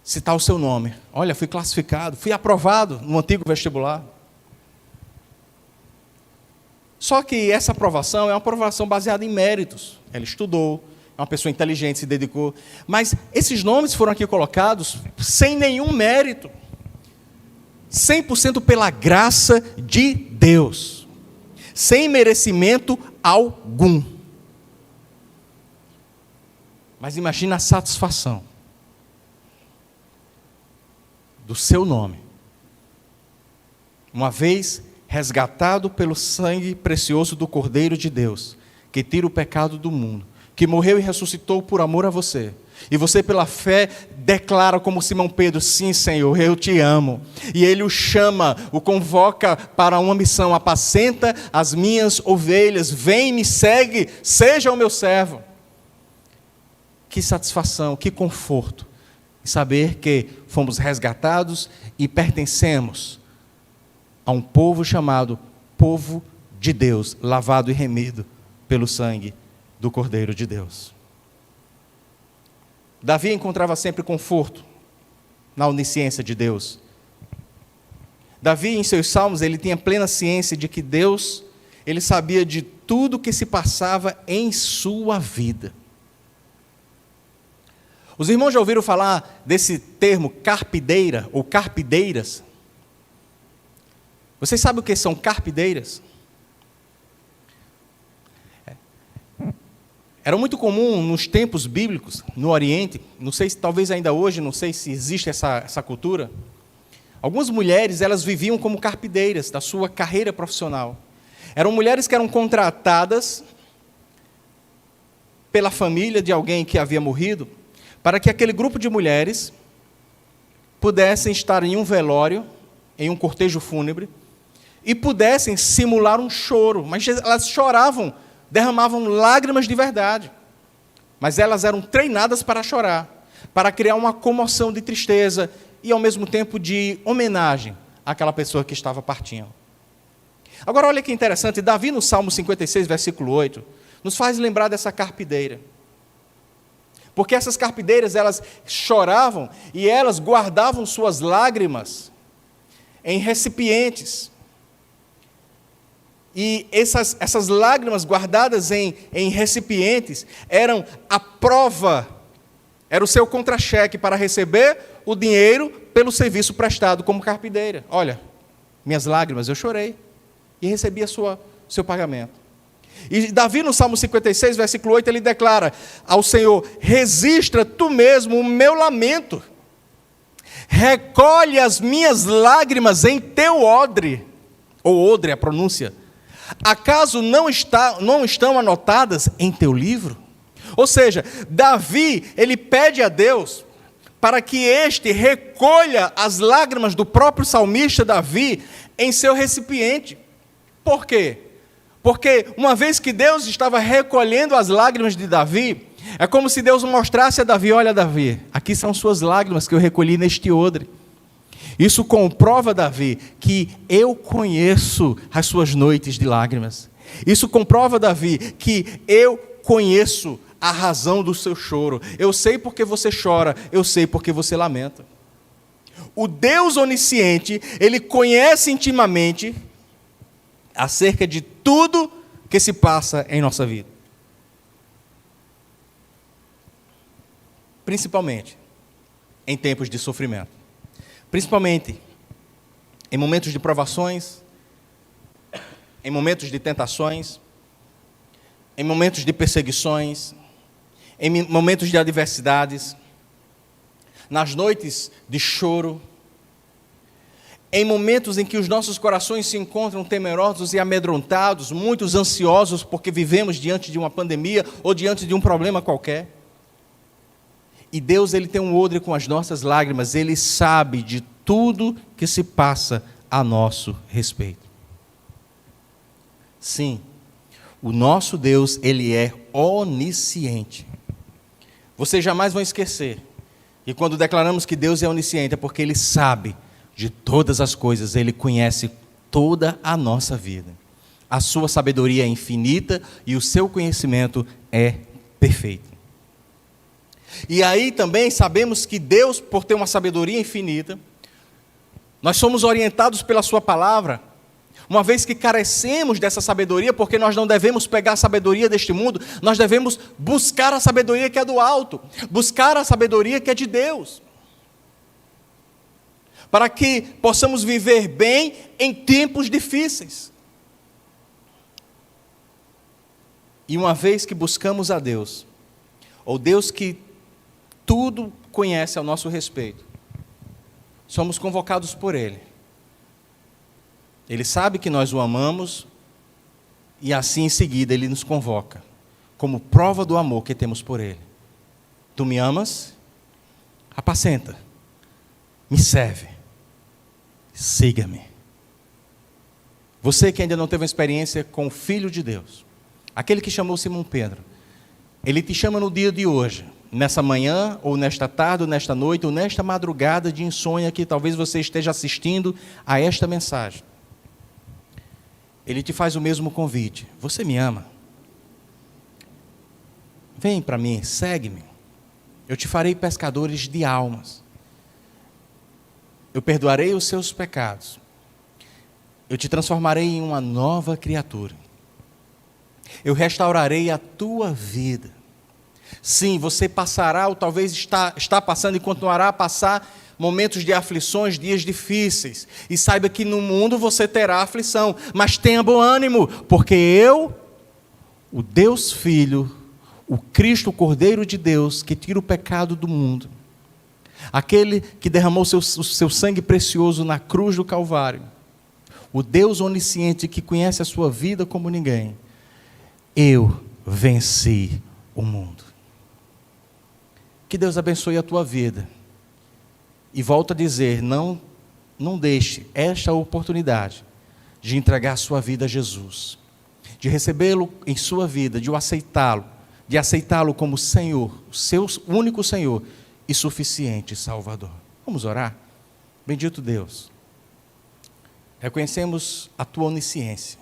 se está o seu nome. Olha, fui classificado, fui aprovado no antigo vestibular. Só que essa aprovação é uma aprovação baseada em méritos. Ela estudou, é uma pessoa inteligente, se dedicou. Mas esses nomes foram aqui colocados sem nenhum mérito. 100% pela graça de Deus. Sem merecimento algum. Mas imagina a satisfação do seu nome, uma vez resgatado pelo sangue precioso do Cordeiro de Deus, que tira o pecado do mundo, que morreu e ressuscitou por amor a você, e você pela fé declara como Simão Pedro, sim Senhor, eu te amo, e Ele o chama, o convoca para uma missão, apacenta as minhas ovelhas, vem, me segue, seja o meu servo. Que satisfação, que conforto, em saber que fomos resgatados e pertencemos a um povo chamado povo de Deus, lavado e remido pelo sangue do Cordeiro de Deus. Davi encontrava sempre conforto na onisciência de Deus. Davi, em seus salmos, ele tinha plena ciência de que Deus, ele sabia de tudo que se passava em sua vida. Os irmãos já ouviram falar desse termo carpideira ou carpideiras? Vocês sabem o que são carpideiras? Era muito comum nos tempos bíblicos, no Oriente, não sei se talvez ainda hoje, não sei se existe essa cultura. Algumas mulheres, elas viviam como carpideiras da sua carreira profissional. Eram mulheres que eram contratadas pela família de alguém que havia morrido, para que aquele grupo de mulheres pudessem estar em um velório, em um cortejo fúnebre, e pudessem simular um choro, mas elas choravam, derramavam lágrimas de verdade. Mas elas eram treinadas para chorar, para criar uma comoção de tristeza e, ao mesmo tempo, de homenagem àquela pessoa que estava partindo. Agora, olha que interessante, Davi, no Salmo 56, versículo 8, nos faz lembrar dessa carpideira. Porque essas carpideiras, elas choravam e elas guardavam suas lágrimas em recipientes. E essas lágrimas guardadas em recipientes eram a prova, era o seu contra-cheque para receber o dinheiro pelo serviço prestado como carpideira. Olha, minhas lágrimas, eu chorei e recebi seu pagamento. E Davi, no Salmo 56, versículo 8, ele declara ao Senhor: registra tu mesmo o meu lamento, recolhe as minhas lágrimas em teu odre, ou odre a pronúncia, acaso não estão anotadas em teu livro? Ou seja, Davi, ele pede a Deus para que este recolha as lágrimas do próprio salmista Davi em seu recipiente. Por quê? Porque uma vez que Deus estava recolhendo as lágrimas de Davi, é como se Deus mostrasse a Davi: olha, Davi, aqui são suas lágrimas que eu recolhi neste odre. Isso comprova, Davi, que eu conheço as suas noites de lágrimas. Isso comprova, Davi, que eu conheço a razão do seu choro. Eu sei porque você chora, eu sei porque você lamenta. O Deus onisciente, ele conhece intimamente acerca de tudo que se passa em nossa vida. Principalmente em tempos de sofrimento. Principalmente em momentos de provações, em momentos de tentações, em momentos de perseguições, em momentos de adversidades, nas noites de choro, em momentos em que os nossos corações se encontram temerosos e amedrontados, muitos ansiosos porque vivemos diante de uma pandemia ou diante de um problema qualquer. E Deus, ele tem um odre com as nossas lágrimas, ele sabe de tudo que se passa a nosso respeito. Sim, o nosso Deus, ele é onisciente. Vocês jamais vão esquecer que quando declaramos que Deus é onisciente, é porque ele sabe de todas as coisas, ele conhece toda a nossa vida. A sua sabedoria é infinita e o seu conhecimento é perfeito. E aí também sabemos que Deus, por ter uma sabedoria infinita, nós somos orientados pela sua palavra, uma vez que carecemos dessa sabedoria, porque nós não devemos pegar a sabedoria deste mundo, nós devemos buscar a sabedoria que é do alto, buscar a sabedoria que é de Deus, para que possamos viver bem em tempos difíceis. E uma vez que buscamos a Deus, ou Deus que tudo conhece ao nosso respeito, somos convocados por Ele. Ele sabe que nós o amamos e assim em seguida Ele nos convoca, como prova do amor que temos por Ele. Tu me amas? Apacenta, me serve, siga-me. Você que ainda não teve uma experiência com o Filho de Deus, aquele que chamou Simão Pedro, Ele te chama no dia de hoje, nessa manhã, ou nesta tarde, ou nesta noite, ou nesta madrugada de insônia que talvez você esteja assistindo a esta mensagem. Ele te faz o mesmo convite: você me ama? Vem para mim, segue-me. Eu te farei pescadores de almas. Eu perdoarei os seus pecados. Eu te transformarei em uma nova criatura. Eu restaurarei a tua vida. Sim, você passará, ou talvez está passando e continuará a passar momentos de aflições, dias difíceis. E saiba que no mundo você terá aflição, mas tenha bom ânimo, porque eu, o Deus Filho, o Cristo, o Cordeiro de Deus, que tira o pecado do mundo, aquele que derramou o seu sangue precioso na cruz do Calvário, o Deus onisciente que conhece a sua vida como ninguém, eu venci o mundo. Que Deus abençoe a tua vida. E volto a dizer, não deixe esta oportunidade de entregar a sua vida a Jesus, de recebê-lo em sua vida, de aceitá-lo como Senhor, o seu único Senhor e suficiente Salvador. Vamos orar? Bendito Deus, reconhecemos a Tua onisciência,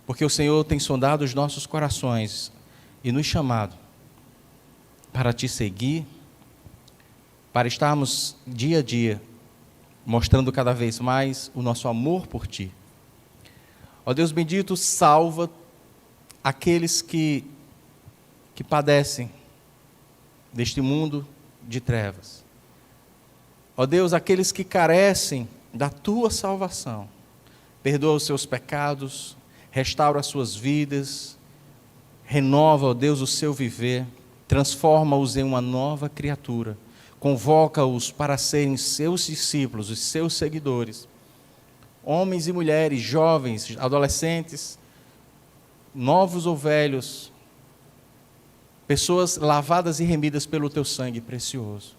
porque o Senhor tem sondado os nossos corações e nos chamado para Te seguir, para estarmos dia a dia mostrando cada vez mais o nosso amor por Ti. Ó Deus bendito, salva aqueles que padecem deste mundo de trevas. Ó Deus, aqueles que carecem da Tua salvação, perdoa os seus pecados, restaura as suas vidas, renova, ó Deus, o seu viver, transforma-os em uma nova criatura, convoca-os para serem seus discípulos, os seus seguidores, homens e mulheres, jovens, adolescentes, novos ou velhos, pessoas lavadas e remidas pelo Teu sangue precioso.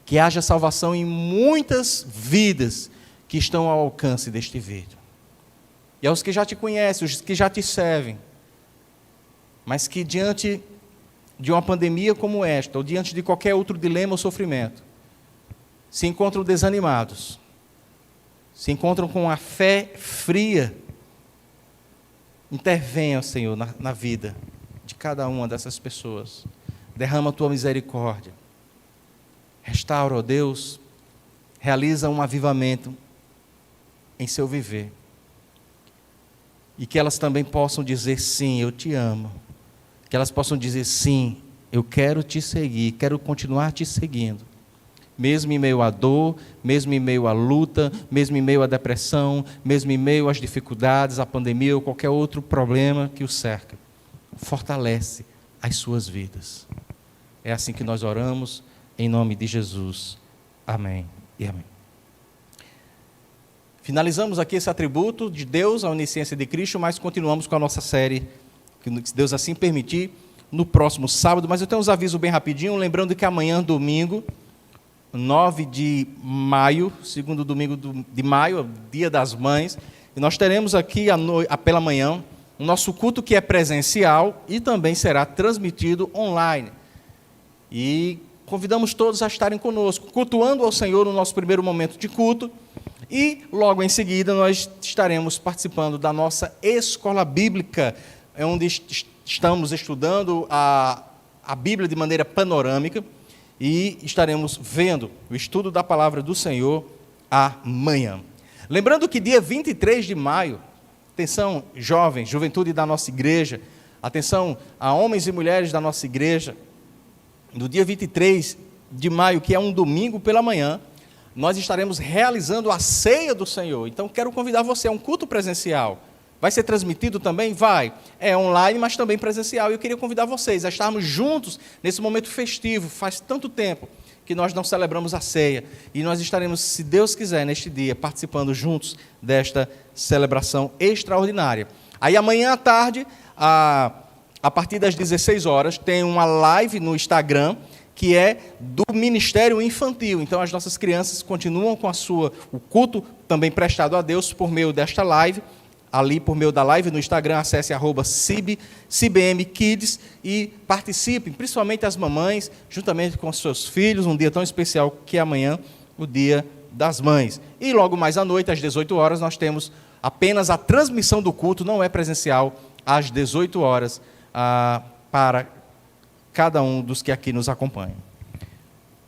Que haja salvação em muitas vidas que estão ao alcance deste vídeo. E aos que já Te conhecem, os que já Te servem, mas que diante de uma pandemia como esta, ou diante de qualquer outro dilema ou sofrimento, se encontram desanimados, se encontram com a fé fria, intervenha, Senhor, na vida de cada uma dessas pessoas. Derrama a Tua misericórdia. Restaura, ó Deus, realiza um avivamento em seu viver. E que elas também possam dizer, sim, eu Te amo. Que elas possam dizer, sim, eu quero Te seguir, quero continuar Te seguindo. Mesmo em meio à dor, mesmo em meio à luta, mesmo em meio à depressão, mesmo em meio às dificuldades, à pandemia ou qualquer outro problema que o cerca. Fortalece as suas vidas. É assim que nós oramos, em nome de Jesus. Amém e amém. Finalizamos aqui esse atributo de Deus, a onisciência de Cristo, mas continuamos com a nossa série, se Deus assim permitir, no próximo sábado. Mas eu tenho uns avisos bem rapidinho, lembrando que amanhã, domingo, 9 de maio, segundo domingo de maio, Dia das Mães, e nós teremos aqui pela manhã o nosso culto que é presencial e também será transmitido online. E convidamos todos a estarem conosco, cultuando ao Senhor no nosso primeiro momento de culto, e logo em seguida nós estaremos participando da nossa escola bíblica, onde estamos estudando a Bíblia de maneira panorâmica, e estaremos vendo o estudo da palavra do Senhor amanhã. Lembrando que dia 23 de maio, atenção jovens, juventude da nossa igreja, atenção a homens e mulheres da nossa igreja, no dia 23 de maio, que é um domingo pela manhã, nós estaremos realizando a ceia do Senhor. Então quero convidar você a um culto presencial. Vai ser transmitido também? Vai. É online, mas também presencial. E eu queria convidar vocês a estarmos juntos nesse momento festivo. Faz tanto tempo que nós não celebramos a ceia. E nós estaremos, se Deus quiser, neste dia, participando juntos desta celebração extraordinária. Aí amanhã à tarde, a partir das 16 horas, tem uma live no Instagram, que é do Ministério Infantil. Então as nossas crianças continuam com o culto também prestado a Deus por meio desta live. Ali, por meio da live no Instagram, acesse @CBMKids e participem, principalmente as mamães, juntamente com seus filhos, um dia tão especial que é amanhã, o Dia das Mães. E logo mais à noite, às 18 horas, nós temos apenas a transmissão do culto, não é presencial, às 18 horas, para cada um dos que aqui nos acompanham.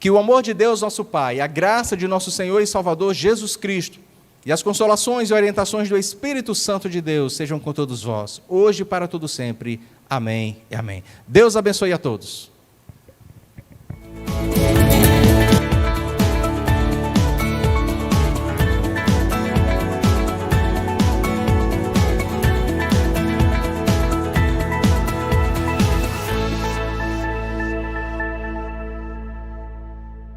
Que o amor de Deus, nosso Pai, a graça de nosso Senhor e Salvador Jesus Cristo, e as consolações e orientações do Espírito Santo de Deus sejam com todos vós, hoje e para todo sempre. Amém e amém. Deus abençoe a todos.